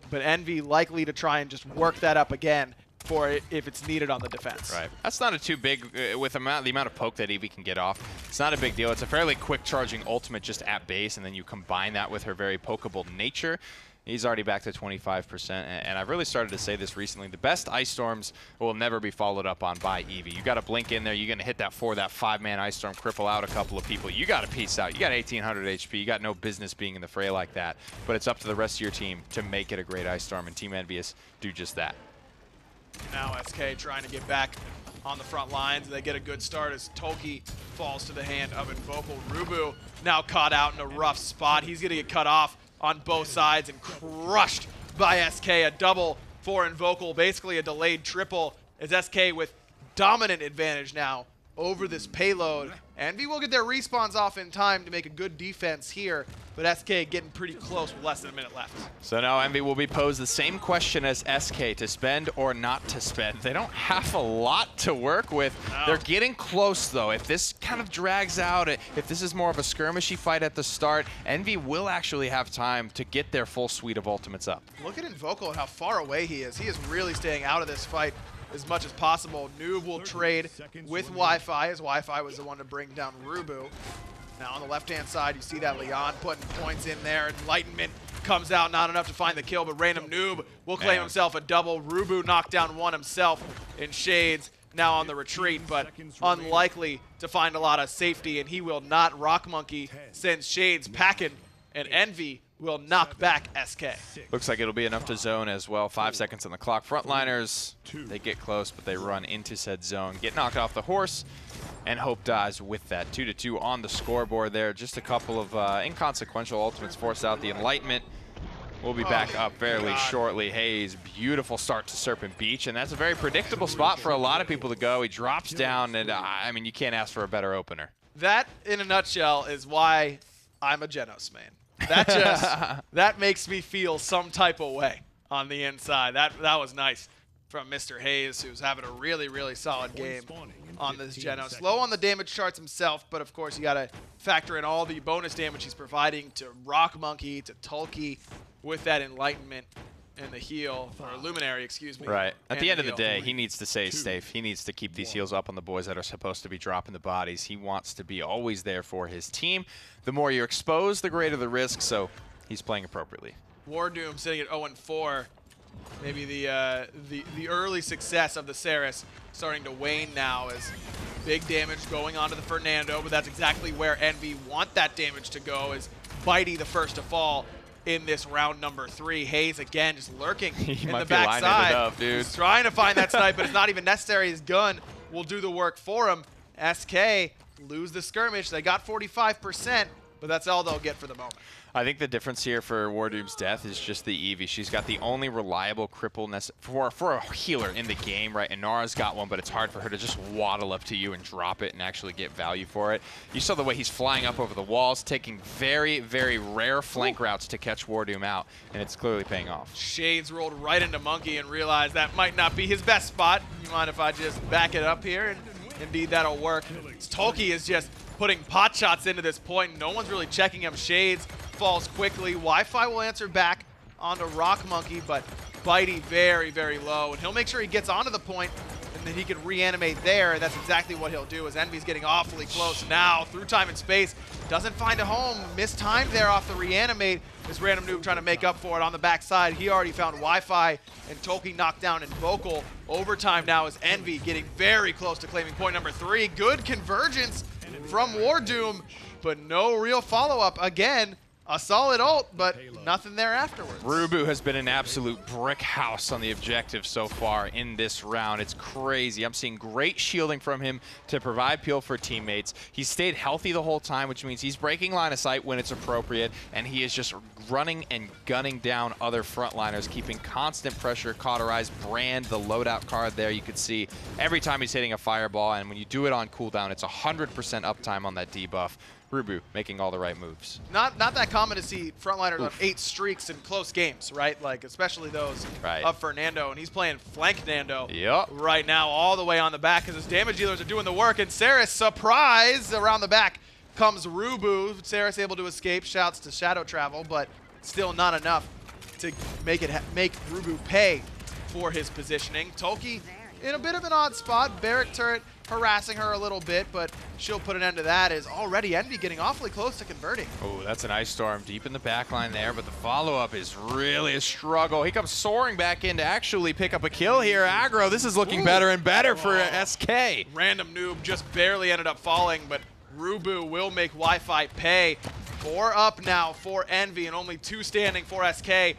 but Envy likely to try and just work that up again for it if it's needed on the defense. Right. That's not a too big, with the amount of poke that Eevee can get off, it's not a big deal. It's a fairly quick charging ultimate just at base, and then you combine that with her very pokeable nature. He's already back to 25%, and I've really started to say this recently. The best Ice Storms will never be followed up on by Eevee. You got to blink in there. You're going to hit that 5-man Ice Storm, cripple out a couple of people. You got to peace out. You got 1,800 HP. You got no business being in the fray like that. But it's up to the rest of your team to make it a great Ice Storm, and Team Envious do just that. Now SK trying to get back on the front lines, and they get a good start as Tolkien falls to the hand of Invocal. Rubu now caught out in a rough spot. He's going to get cut off on both sides and crushed by SK. A double for Invocal, basically a delayed triple, as SK with dominant advantage now over this payload. Envy will get their respawns off in time to make a good defense here, but SK getting pretty close with less than a minute left. So now Envy will be posed the same question as SK, to spend or not to spend. They don't have a lot to work with. No. They're getting close, though. If this kind of drags out, if this is more of a skirmishy fight at the start, Envy will actually have time to get their full suite of ultimates up. Look at Invocal and how far away he is. He is really staying out of this fight as much as possible. Noob will trade with Wi-Fi, as Wi-Fi was the one to bring down Rubu. Now on the left-hand side, you see that Leon putting points in there. Enlightenment comes out, not enough to find the kill, but Random Noob will claim himself a double. Rubu knocked down one himself in Shades, now on the retreat, but unlikely to find a lot of safety, and he will not. Rock Monkey sends Shades packing, and Envy will knock back SK. Looks like it'll be enough to zone as well. 5 seconds on the clock. Frontliners, they get close, but they run into said zone. Get knocked off the horse, and Hope dies with that. 2-2 on the scoreboard there. Just a couple of inconsequential ultimates force out the Enlightenment. We'll be back up fairly shortly. Hayes, beautiful start to Serpent Beach, and that's a very predictable spot for a lot of people to go. He drops down, and I mean, you can't ask for a better opener. That, in a nutshell, is why I'm a Genos main. That makes me feel some type of way on the inside. That was nice from Mr. Hayes, who's having a really, really solid game on this Genos. Low on the damage charts himself, but of course you got to factor in all the bonus damage he's providing to Rock Monkey, to Tolkien with that Enlightenment and the heal, or Luminary, excuse me. Right. At the end of the day, he needs to stay safe. He needs to keep these heals up on the boys that are supposed to be dropping the bodies. He wants to be always there for his team. The more you're exposed, the greater the risk, so he's playing appropriately. Wardoom sitting at 0-4. Maybe the early success of the Ceres starting to wane now, as big damage going onto the Fernando, but that's exactly where Envy want that damage to go, as Bitey the first to fall in this round number 3. Hayes again just lurking in the backside. He's trying to find that snipe, but it's not even necessary. His gun will do the work for him. SK lose the skirmish. They got 45%, but that's all they'll get for the moment. I think the difference here for Wardoom's death is just the Eevee. She's got the only reliable cripple for a healer in the game, right? And Nara's got one, but it's hard for her to just waddle up to you and drop it and actually get value for it. You saw the way he's flying up over the walls, taking very, very rare flank routes to catch Wardoom out, and it's clearly paying off. Shades rolled right into Monkey and realized that might not be his best spot. You mind if I just back it up here? And indeed that'll work. Tolki is just putting pot shots into this point. No one's really checking him. Shades falls quickly. Wi-Fi will answer back onto Rock Monkey, but Bitey very, very low. And he'll make sure he gets onto the point and then he can reanimate there. And that's exactly what he'll do, as Envy's getting awfully close now through time and space. Doesn't find a home. Mistimed there off the reanimate. This random noob trying to make up for it on the backside. He already found Wi-Fi, and Tolki knocked down in Vocal. Overtime now is Envy getting very close to claiming point number 3. Good convergence from Wardoom, but no real follow-up. Again, a solid ult, but nothing there afterwards. Rubu has been an absolute brick house on the objective so far in this round. It's crazy. I'm seeing great shielding from him to provide peel for teammates. He's stayed healthy the whole time, which means he's breaking line of sight when it's appropriate, and he is just running and gunning down other frontliners, keeping constant pressure, cauterized, Brand, the loadout card there. You could see every time he's hitting a fireball, and when you do it on cooldown, it's 100% uptime on that debuff. Rubu making all the right moves. Not that common to see frontliners on 8 streaks in close games, right? Like, especially those of Fernando, and he's playing flank Nando right now all the way on the back because his damage dealers are doing the work, and Saris, surprise, around the back comes Rubu. Saris able to escape, shouts to Shadow Travel, but still not enough to make Rubu pay for his positioning. Tolki in a bit of an odd spot. Barrack turret harassing her a little bit, but she'll put an end to that, as already Envy getting awfully close to converting. Oh, that's an Ice Storm deep in the back line there, but the follow-up is really a struggle. He comes soaring back in to actually pick up a kill here. Aggro, this is looking better and better for SK. Random noob just barely ended up falling, but Rubu will make Wi-Fi pay. 4 up now for Envy and only 2 standing for SK.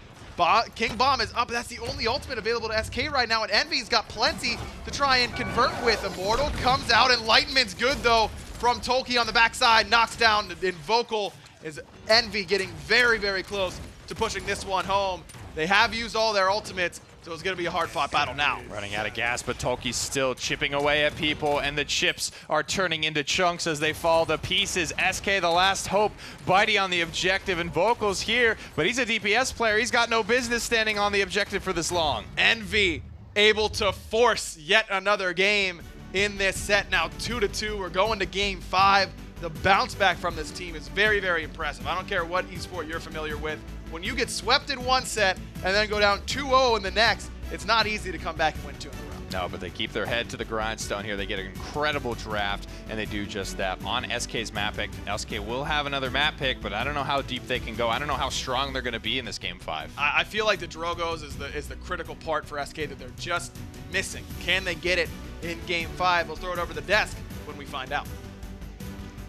King Bomb is up. That's the only ultimate available to SK right now, and Envy's got plenty to try and convert with. Immortal comes out. Enlightenment's good, though, from Tolki on the backside. Knocks down in Vocal. Is Envy getting very, very close to pushing this one home. They have used all their ultimates, so it's going to be a hard-fought battle now. Running out of gas, but Tolki's still chipping away at people, and the chips are turning into chunks as they fall to pieces. SK, the last hope. Bitey on the objective, and Vocal's here, but he's a DPS player. He's got no business standing on the objective for this long. Envy able to force yet another game in this set. Now 2-2. We're going to game 5. The bounce back from this team is very, very impressive. I don't care what esport you're familiar with. When you get swept in one set and then go down 2-0 in the next, it's not easy to come back and win 2 in a row. No, but they keep their head to the grindstone here. They get an incredible draft, and they do just that. On SK's map pick, SK will have another map pick, but I don't know how deep they can go. I don't know how strong they're going to be in this game 5. I feel like the Drogos is the critical part for SK that they're just missing. Can they get it in game 5? We'll throw it over the desk when we find out.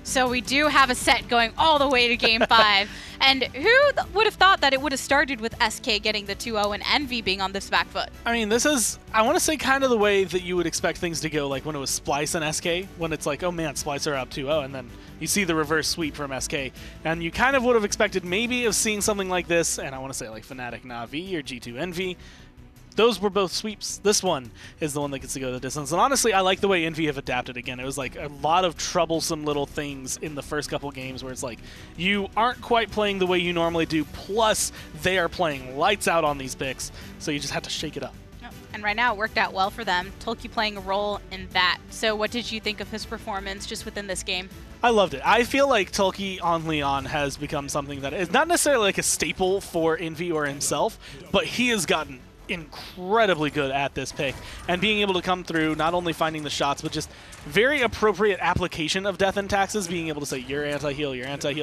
So we do have a set going all the way to game 5. And who would have thought that it would have started with SK getting the 2-0 and Envy being on this back foot? I mean, this is, I want to say, kind of the way that you would expect things to go, like when it was Splice and SK, when it's like, oh man, Splice are up 2-0, and then you see the reverse sweep from SK. And you kind of would have expected maybe of seeing something like this, and I want to say like Fnatic Na'Vi or G2 Envy. Those were both sweeps. This one is the one that gets to go the distance. And honestly, I like the way Envy have adapted again. It was like a lot of troublesome little things in the first couple games where it's like, you aren't quite playing the way you normally do, plus they are playing lights out on these picks, so you just have to shake it up. And right now it worked out well for them. Tolki playing a role in that. So what did you think of his performance just within this game? I loved it. I feel like Tolki on Leon has become something that is not necessarily like a staple for Envy or himself, but he has gotten incredibly good at this pick, and being able to come through, not only finding the shots, but just very appropriate application of death and taxes, being able to say, you're anti-heal,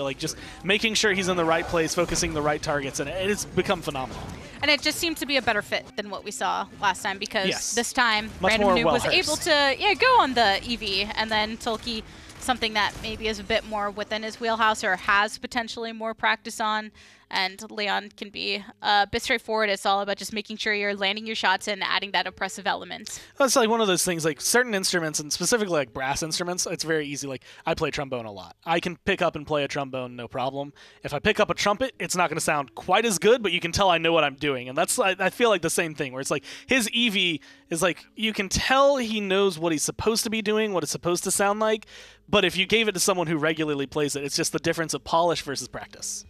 like just making sure he's in the right place, focusing the right targets, and it's become phenomenal. And it just seemed to be a better fit than what we saw last time, because this time much Random Noob more was able to go on the EV, and then Tolki, something that maybe is a bit more within his wheelhouse or has potentially more practice on. And Leon can be a bit straightforward. It's all about just making sure you're landing your shots and adding that oppressive element. That's like one of those things, like certain instruments, and specifically like brass instruments, it's very easy. Like, I play trombone a lot. I can pick up and play a trombone, no problem. If I pick up a trumpet, it's not going to sound quite as good, but you can tell I know what I'm doing. And that's, I feel like the same thing, where it's like his EV is like, you can tell he knows what he's supposed to be doing, what it's supposed to sound like. But if you gave it to someone who regularly plays it, it's just the difference of polish versus practice.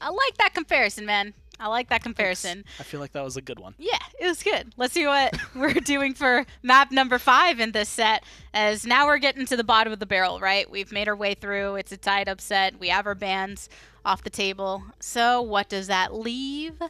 I like that comparison, man. I like that comparison. I feel like that was a good one. Yeah, it was good. Let's see what we're doing for map number 5 in this set, as now we're getting to the bottom of the barrel, right? We've made our way through. It's a tied up set. We have our bans off the table. So what does that leave?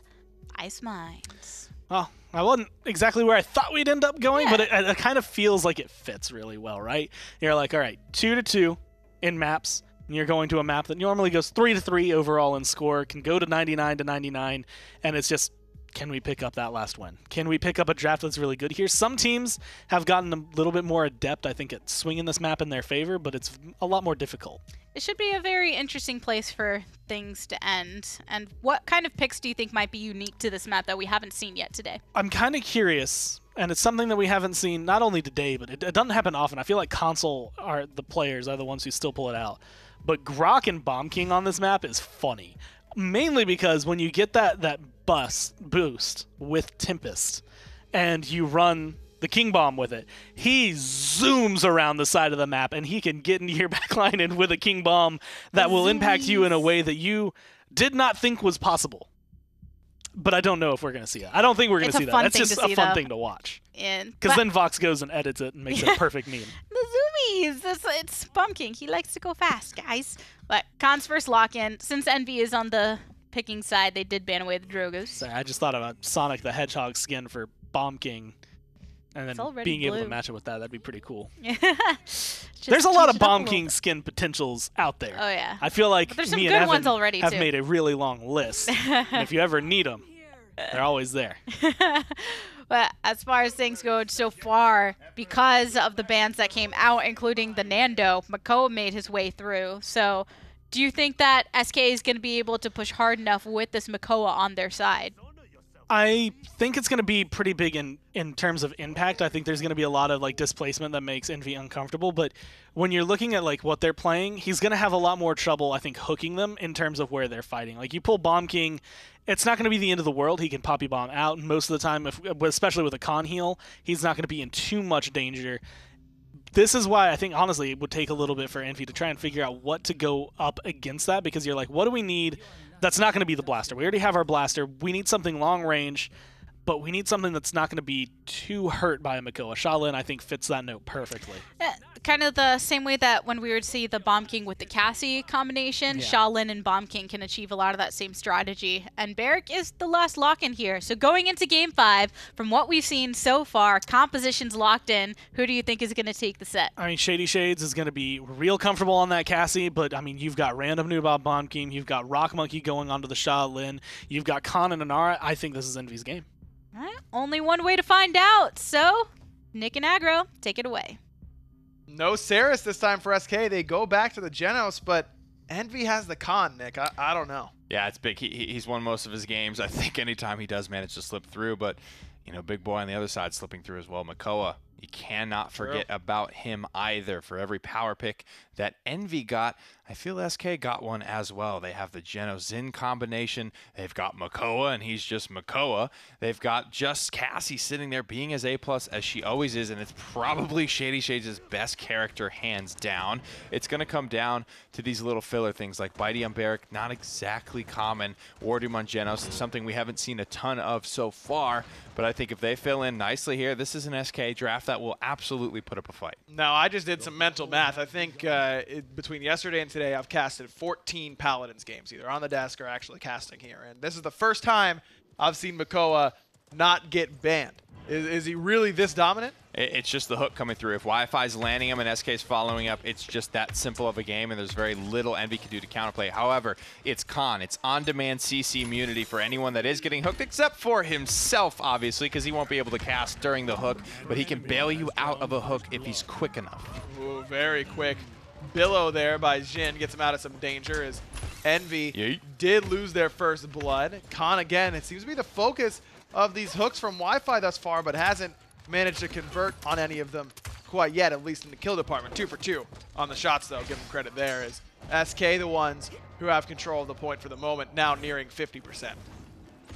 Ice Mines. Well, I wasn't exactly where I thought we'd end up going, Yeah. but it kind of feels like it fits really well, right? You're like, all right, 2-2 in maps. And you're going to a map that normally goes 3-3 overall in score, can go to 99-99, and it's just, can we pick up that last win? Can we pick up a draft that's really good here? Some teams have gotten a little bit more adept, I think, at swinging this map in their favor, but it's a lot more difficult. It should be a very interesting place for things to end. And what kind of picks do you think might be unique to this map that we haven't seen yet today? I'm kind of curious, and it's something that we haven't seen not only today, but it doesn't happen often. I feel like console are the players are the ones who still pull it out. But Grok and Bomb King on this map is funny, mainly because when you get that boost with Tempest and you run the King Bomb with it, he zooms around the side of the map and he can get into your backline and with a King Bomb that will impact you in a way that you did not think was possible. But I don't know if we're going to see it. I don't think we're going to see that. That's just a fun thing to watch. Because then Vox goes and edits it and makes it a perfect meme. The zoomies! It's Bomb King. He likes to go fast, guys. But Khan's first lock-in. Since Envy is on the picking side, they did ban away the Drogus. Sorry, I just thought about Sonic the Hedgehog skin for Bomb King. And then being able to match it with that'd be pretty cool. There's a lot of Bomb King skin potentials out there. Oh, yeah. I feel like there's some me good and Evan ones already, have too. made a really long list. And if you ever need them, they're always there. But as far as things go so far, because of the bans that came out, including the Nando, Makoa made his way through. So do you think that SK is going to be able to push hard enough with this Makoa on their side? I think it's going to be pretty big in terms of impact. I think there's going to be a lot of like displacement that makes Envy uncomfortable. But when you're looking at like what they're playing, he's going to have a lot more trouble, I think, hooking them in terms of where they're fighting. Like you pull Bomb King, it's not going to be the end of the world. He can Poppy Bomb out, and most of the time, especially with a con heal, he's not going to be in too much danger. This is why I think, honestly, it would take a little bit for Envy to try and figure out what to go up against that, because you're like, what do we need that's not going to be the blaster? We already have our blaster. We need something long range, but we need something that's not going to be too hurt by a Makoa. Shaolin, I think, fits that note perfectly. Kind of the same way that when we would see the Bomb King with the Cassie combination, Shaolin and Bomb King can achieve a lot of that same strategy. And Barrick is the last lock-in here. So going into Game 5, from what we've seen so far, composition's locked in. Who do you think is going to take the set? I mean, Shady Shades is going to be real comfortable on that Cassie, but I mean, you've got Random Noob on Bomb King, you've got Rock Monkey going onto the Shaolin, you've got Khan and Inara. I think this is Envy's game. All right, only one way to find out. So, Nick and Aggro, take it away. No Saris this time for SK. They go back to the Genos, but Envy has the con, Nick. I don't know. Yeah, it's big. He's won most of his games. I think anytime he does manage to slip through, but, you know, big boy on the other side slipping through as well. Makoa, you cannot forget about him either. For every power pick that Envy got, I feel SK got one as well. They have the Geno-Zin combination. They've got Makoa, and he's just Makoa. They've got just Cassie sitting there being as A+ as she always is, and it's probably Shady Shades' best character, hands down. It's going to come down to these little filler things like Bitey on Barrick, not exactly common. Wardoom on Genos, something we haven't seen a ton of so far, but I think if they fill in nicely here, this is an SK draft that will absolutely put up a fight. No, I just did some mental math. I think between yesterday and today, I've casted 14 Paladins games, either on the desk or actually casting here. And this is the first time I've seen Makoa not get banned. Is he really this dominant? It's just the hook coming through. If Wi-Fi's landing him and SK's following up, it's just that simple of a game, and there's very little Envy can do to counterplay. However, it's Khan. It's on-demand CC immunity for anyone that is getting hooked, except for himself, obviously, because he won't be able to cast during the hook, but he can bail you out of a hook if he's quick enough. Ooh, very quick. Billow there by Jin gets him out of some danger as Envy did lose their first blood. Khan, again, it seems to be the focus of these hooks from Wi-Fi thus far, but hasn't managed to convert on any of them quite yet, at least in the kill department. 2 for 2 on the shots, though. Give him credit there. Is SK the ones who have control of the point for the moment, now nearing 50%.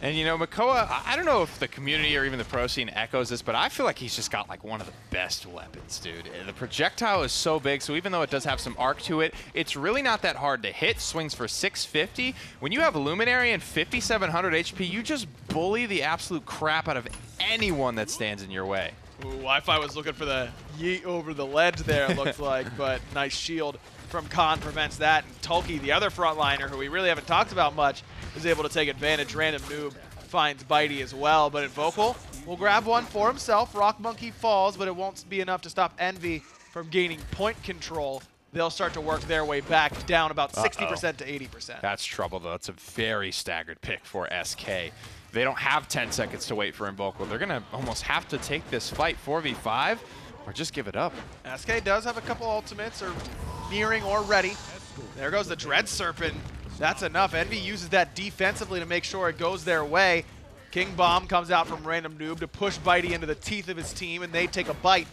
And, you know, Makoa, I don't know if the community or even the pro scene echoes this, but I feel like he's just got, like, one of the best weapons, dude. The projectile is so big, so even though it does have some arc to it, it's really not that hard to hit. Swings for 650. When you have Luminary and 5,700 HP, you just bully the absolute crap out of anyone that stands in your way. Ooh, Wi-Fi was looking for the yeet over the ledge there, it looks like, but nice shield from Khan prevents that. And Tulki, the other frontliner, who we really haven't talked about much, is able to take advantage. Random Noob finds Bitey as well, but Invocal will grab one for himself. Rock Monkey falls, but it won't be enough to stop Envy from gaining point control. They'll start to work their way back down about 60% to 80%. That's trouble, though. It's a very staggered pick for SK. They don't have 10 seconds to wait for Invocal. They're going to almost have to take this fight 4v5 or just give it up. SK does have a couple ultimates, or nearing or ready. There goes the Dread Serpent. That's enough. Envy uses that defensively to make sure it goes their way. King Bomb comes out from Random Noob to push Bitey into the teeth of his team, and they take a bite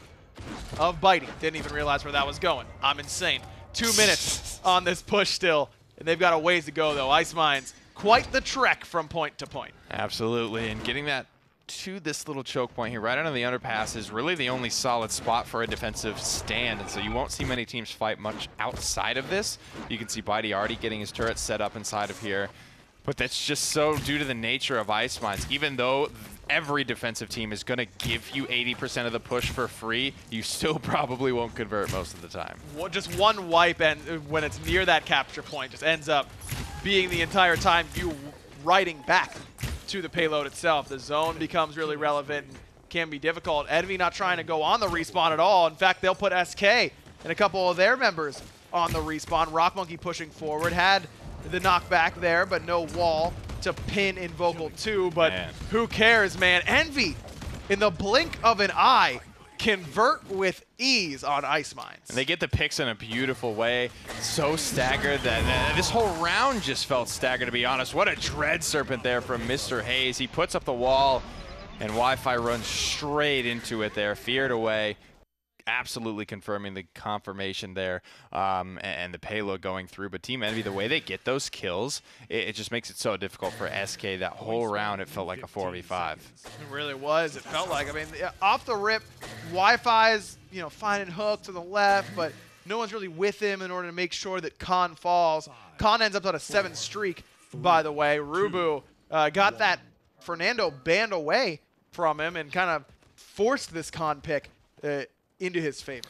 of Bitey. Didn't even realize where that was going. I'm insane. 2 minutes on this push still, and they've got a ways to go, though. Ice Mines, quite the trek from point to point. Absolutely, and getting that to this little choke point here, right under the underpass, is really the only solid spot for a defensive stand, and so you won't see many teams fight much outside of this. You can see Bitey already getting his turret set up inside of here, but that's just so due to the nature of Ice Mines. Even though every defensive team is going to give you 80% of the push for free, you still probably won't convert most of the time. Well, just one wipe, and when it's near that capture point, just ends up being the entire time you riding back to the payload itself. The zone becomes really relevant and can be difficult. Envy not trying to go on the respawn at all. In fact, they'll put SK and a couple of their members on the respawn. Rock Monkey pushing forward, had the knockback there, but no wall to pin Invocal 2, but man, who cares, man? Envy, in the blink of an eye, convert with ease on Ice Mines. And they get the picks in a beautiful way. So staggered that this whole round just felt staggered, to be honest. What a Dread Serpent there from Mr. Hayes. He puts up the wall, and Wi-Fi runs straight into it there, feared away. Absolutely confirming the confirmation there, and the payload going through. But Team Envy, the way they get those kills, it just makes it so difficult for SK. That whole round, it felt like a 4v5. It really was. It felt like, I mean, off the rip, Wi-Fi's, you know, finding Hook to the left, but no one's really with him in order to make sure that Khan falls. Khan ends up on a 7 streak, by the way. Rubu got that Fernando banned away from him and kind of forced this Khan pick into his favor.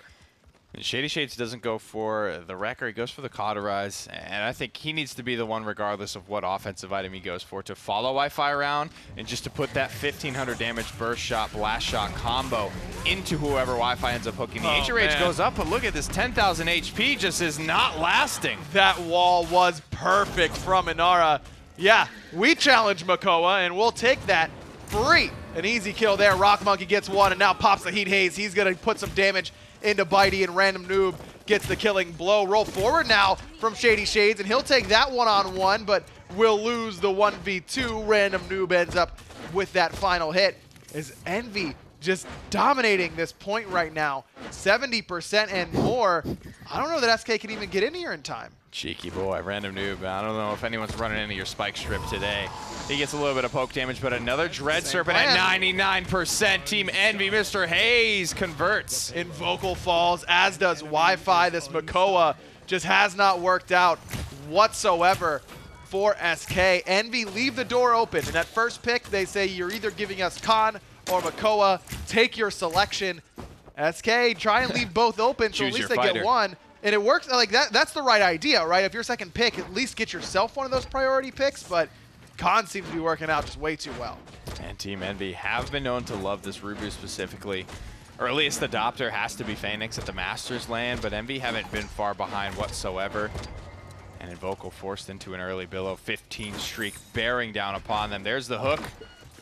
And Shady Shades doesn't go for the Wrecker, he goes for the Cauterize, and I think he needs to be the one, regardless of what offensive item he goes for, to follow Wi-Fi around and just to put that 1,500 damage burst shot, blast shot combo into whoever Wi-Fi ends up hooking. The Ancient Rage goes up, but look at this, 10,000 HP just is not lasting. That wall was perfect from Inara. Yeah, we challenge Makoa, and we'll take that free. An easy kill there. Rock Monkey gets one and now pops the Heat Haze. He's going to put some damage into Bitey, and Random Noob gets the killing blow. Roll forward now from Shady Shades, and he'll take that one-on-one, but will lose the 1v2. Random Noob ends up with that final hit. Is Envy just dominating this point right now. 70% and more. I don't know that SK can even get in here in time. Cheeky boy, Random Noob. I don't know if anyone's running into your spike strip today. He gets a little bit of poke damage, but another Dread Serpent at 99%. Team Envy, Mr. Hayes converts. Invocal falls, as does Wi-Fi. This Makoa just has not worked out whatsoever for SK. Envy leave the door open. In that first pick, they say you're either giving us Khan or Makoa. Take your selection. SK, try and leave both open so at least they get one. And it works like that. That's the right idea, right? If your second pick, at least get yourself one of those priority picks, but Khan seems to be working out just way too well. And Team Envy have been known to love this Rubu specifically. Or at least the adopter has to be Phoenix at the Masters land, but Envy haven't been far behind whatsoever. And Invocal forced into an early billow, 15 streak bearing down upon them. There's the hook,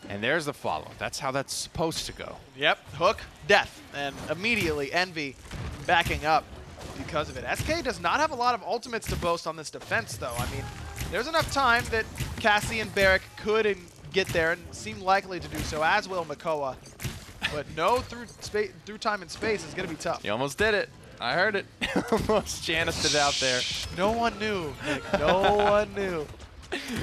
and there's the follow. That's how that's supposed to go. Yep, hook, death, and immediately Envy backing up because of it. SK does not have a lot of ultimates to boast on this defense, though. I mean, there's enough time that Cassie and Barrick could get there and seem likely to do so, as will Makoa. But no, through time and space is going to be tough. You almost did it. I heard it. Almost Janice it out there. No one knew, Nick. No one knew.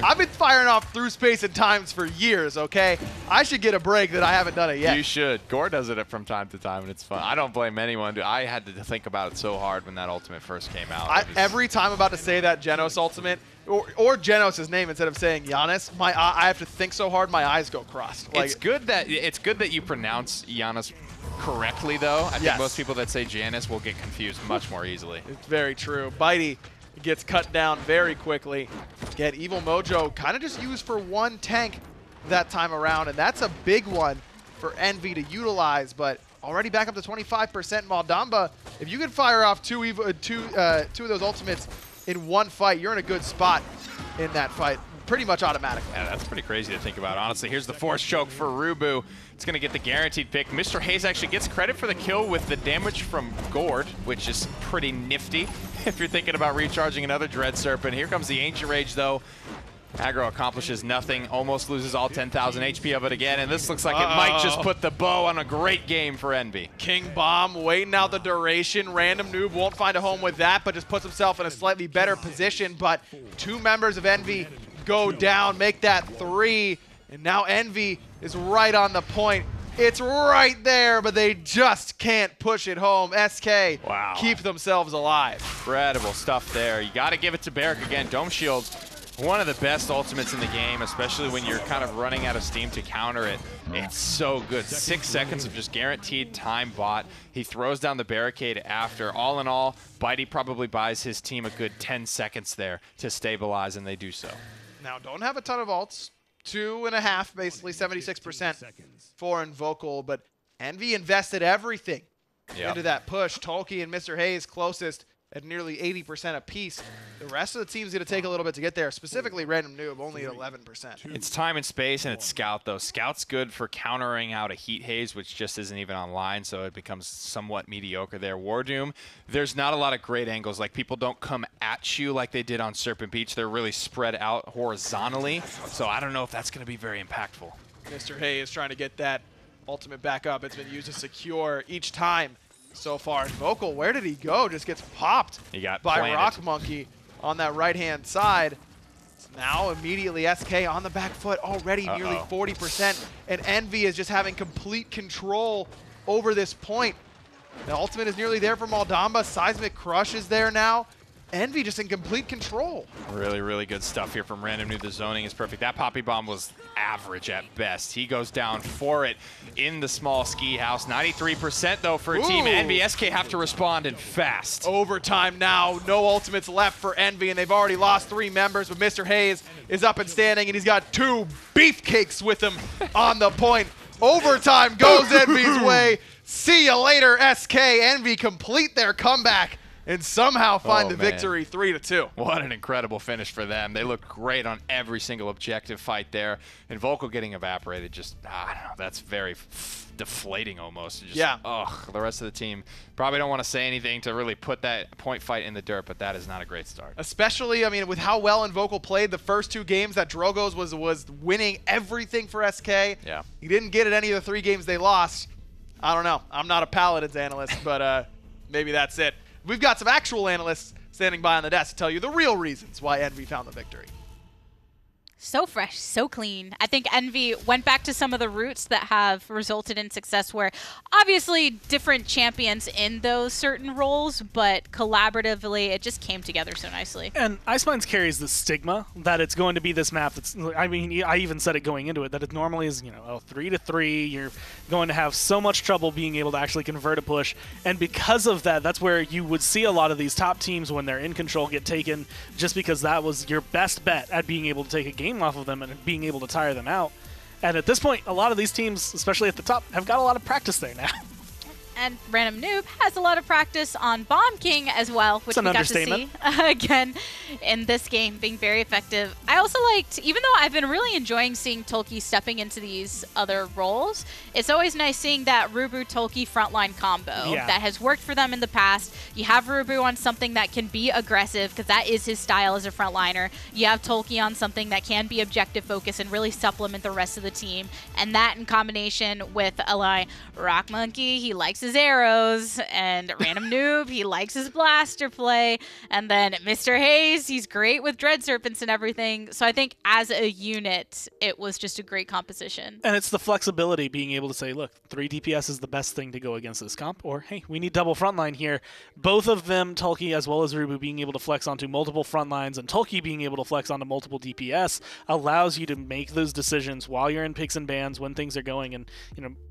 I've been firing off through space and times for years, okay? I should get a break that I haven't done it yet. You should. Gore does it from time to time, and it's fun. I don't blame anyone. I had to think about it so hard when that ultimate first came out. Every time I'm about to say that Genos ultimate, or Genos' name instead of saying Giannis, I have to think so hard my eyes go crossed. Like, it's good that you pronounce Giannis correctly, though. I think most people that say Giannis will get confused much more easily. It's very true. Bitey gets cut down very quickly. Again, Evil Mojo kind of just used for one tank that time around, and that's a big one for Envy to utilize, but already back up to 25%. Maldamba, if you can fire off two of those ultimates in one fight, you're in a good spot in that fight, pretty much automatically. Yeah, that's pretty crazy to think about. Honestly, here's the force choke for Rubu. It's going to get the guaranteed pick. Mr. Hayes actually gets credit for the kill with the damage from Gord, which is pretty nifty if you're thinking about recharging another Dread Serpent. Here comes the Ancient Rage, though. Aggro accomplishes nothing, almost loses all 10,000 HP of it again, and this looks like it might just put the bow on a great game for Envy. King Bomb waiting out the duration. Random Noob won't find a home with that, but just puts himself in a slightly better position. But two members of Envy go down, make that 3, and now Envy is right on the point. It's right there, but they just can't push it home. SK keep themselves alive. Incredible stuff there. You got to give it to Barrick again. Dome Shield, one of the best ultimates in the game, especially when you're kind of running out of steam to counter it. It's so good. 6 seconds of just guaranteed time bot. He throws down the barricade after. All in all, Bitey probably buys his team a good 10 seconds there to stabilize, and they do so. Now, don't have a ton of ults. 2.5, basically 76% for Invocal, but Envy invested everything into that push. Tolkien and Mr. Hayes closest at nearly 80% apiece. The rest of the team's going to take a little bit to get there, specifically Random Noob, only at 11%. It's time and space, and it's Scout, though. Scout's good for countering out a Heat Haze, which just isn't even online, so it becomes somewhat mediocre there. Wardoom, there's not a lot of great angles. Like, people don't come at you like they did on Serpent Beach. They're really spread out horizontally, so I don't know if that's going to be very impactful. Mr. Hayes trying to get that ultimate back up. It's been used to secure each time so far. Vocal, where did he go? Just gets popped by Rock Monkey on that right-hand side. Now immediately SK on the back foot, already nearly 40%, and Envy is just having complete control over this point. The ultimate is nearly there for Maldamba. Seismic Crush is there now. Envy just in complete control. Really, really good stuff here from Random Noob. The zoning is perfect. That Poppy Bomb was average at best. He goes down for it in the small ski house. 93% though for Team Envy. SK have to respond and fast. Overtime now. No ultimates left for Envy, and they've already lost 3 members, but Mr. Hayes is up and standing, and he's got 2 beefcakes with him on the point. Overtime goes Envy's way. See you later, SK. Envy complete their comeback and somehow find the victory 3-2. What an incredible finish for them. They looked great on every single objective fight there. And Vocal getting evaporated, just, I don't know, that's very deflating almost. Just, the rest of the team probably don't want to say anything to really put that point fight in the dirt, but that is not a great start. Especially, I mean, with how well Invocal played the first 2 games that Drogoz was winning everything for SK. Yeah. He didn't get it any of the 3 games they lost. I don't know. I'm not a Paladins analyst, but maybe that's it. We've got some actual analysts standing by on the desk to tell you the real reasons why Envy found the victory. So fresh, so clean. I think Envy went back to some of the roots that have resulted in success where obviously different champions in those certain roles, but collaboratively it just came together so nicely. And Icemines carries the stigma that it's going to be this map that's, I mean, I even said it going into it, that it normally is, you know, 3-3. You're going to have so much trouble being able to actually convert a push. And because of that, that's where you would see a lot of these top teams when they're in control get taken, just because that was your best bet at being able to take a game off of them and being able to tire them out. And at this point, a lot of these teams, especially at the top, have got a lot of practice there now. And Random Noob has a lot of practice on Bomb King as well, which we got to see again in this game, being very effective. I also liked, even though I've been really enjoying seeing Tolkien stepping into these other roles, it's always nice seeing that Rubu-Tolkien frontline combo that has worked for them in the past. You have Rubu on something that can be aggressive, because that is his style as a frontliner. You have Tolkien on something that can be objective focused and really supplement the rest of the team. And that in combination with Ally Rock Monkey, he likes his his arrows, and Random Noob, he likes his blaster play, and then Mr. Hayes, he's great with Dread Serpents and everything. So I think as a unit, it was just a great composition. And it's the flexibility, being able to say, look, 3 DPS is the best thing to go against this comp, or hey, we need double frontline here. Both of them, Tulki as well as Rubu, being able to flex onto multiple front lines, and Tulki being able to flex onto multiple DPS allows you to make those decisions while you're in picks and bans when things are going. And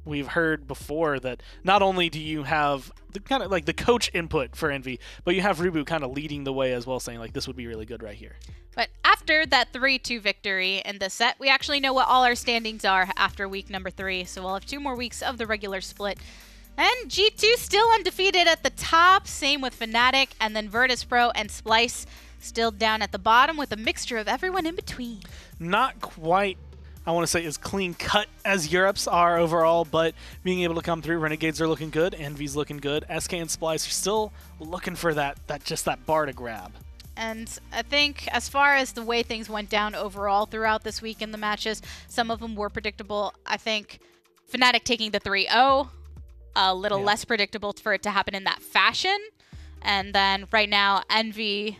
we've heard before that not only do you have the kind of like the coach input for Envy, but you have Rubu kind of leading the way as well, saying like this would be really good right here. But after that 3-2 victory in the set, we actually know what all our standings are after week number 3. So we'll have 2 more weeks of the regular split. And G2 still undefeated at the top, same with Fnatic, and then Virtus.pro and Splice still down at the bottom with a mixture of everyone in between. Not quite, I want to say, as clean cut as Europe's are overall, but being able to come through. Renegades are looking good, Envy's looking good, SK and Splice are still looking for that bar to grab. And I think as far as the way things went down overall throughout this week in the matches, some of them were predictable. I think Fnatic taking the 3-0, a little less predictable for it to happen in that fashion. And then right now, Envy,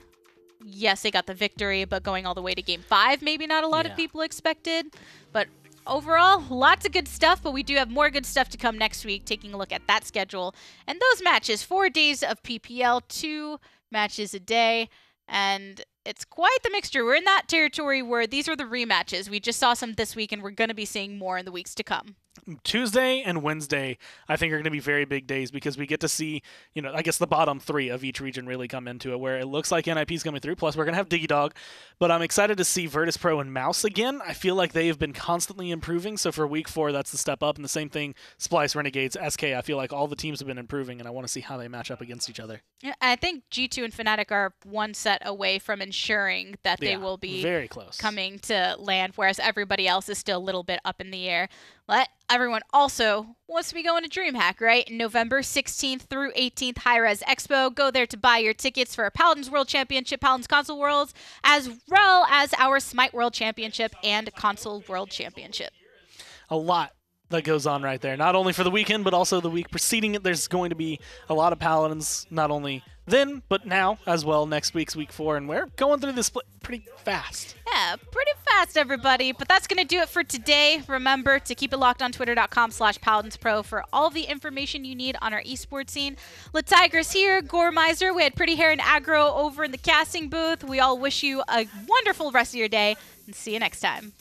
yes, they got the victory, but going all the way to Game 5, maybe not a lot of people expected. But overall, lots of good stuff, but we do have more good stuff to come next week, taking a look at that schedule. And those matches, 4 days of PPL, 2 matches a day. And it's quite the mixture. We're in that territory where these are the rematches. We just saw some this week, and we're going to be seeing more in the weeks to come. Tuesday and Wednesday, I think, are going to be very big days because we get to see, I guess the bottom 3 of each region really come into it, where it looks like NIP is coming through. Plus, we're going to have Diggy Dog, but I'm excited to see Virtus.pro and Mouse again. I feel like they have been constantly improving, so for week 4, that's the step up. And the same thing, Splice, Renegades, SK. I feel like all the teams have been improving, and I want to see how they match up against each other. Yeah, I think G2 and Fnatic are one set away from ensuring that they will be very close coming to land, whereas everybody else is still a little bit up in the air. But everyone also wants to be going to DreamHack, right? November 16th through 18th, Hi-Res Expo. Go there to buy your tickets for Paladins World Championship, Paladins Console Worlds, as well as our Smite World Championship and Console World Championship. A lot that goes on right there. Not only for the weekend, but also the week preceding it. There's going to be a lot of Paladins, not only then, but now as well, next week's week 4. And we're going through this split pretty fast. Yeah, pretty fast, everybody. But that's going to do it for today. Remember to keep it locked on twitter.com/PaladinsPro for all the information you need on our esports scene. LaTiger's here, Goremizer. We had Pretty Hair and Aggro over in the casting booth. We all wish you a wonderful rest of your day, and see you next time.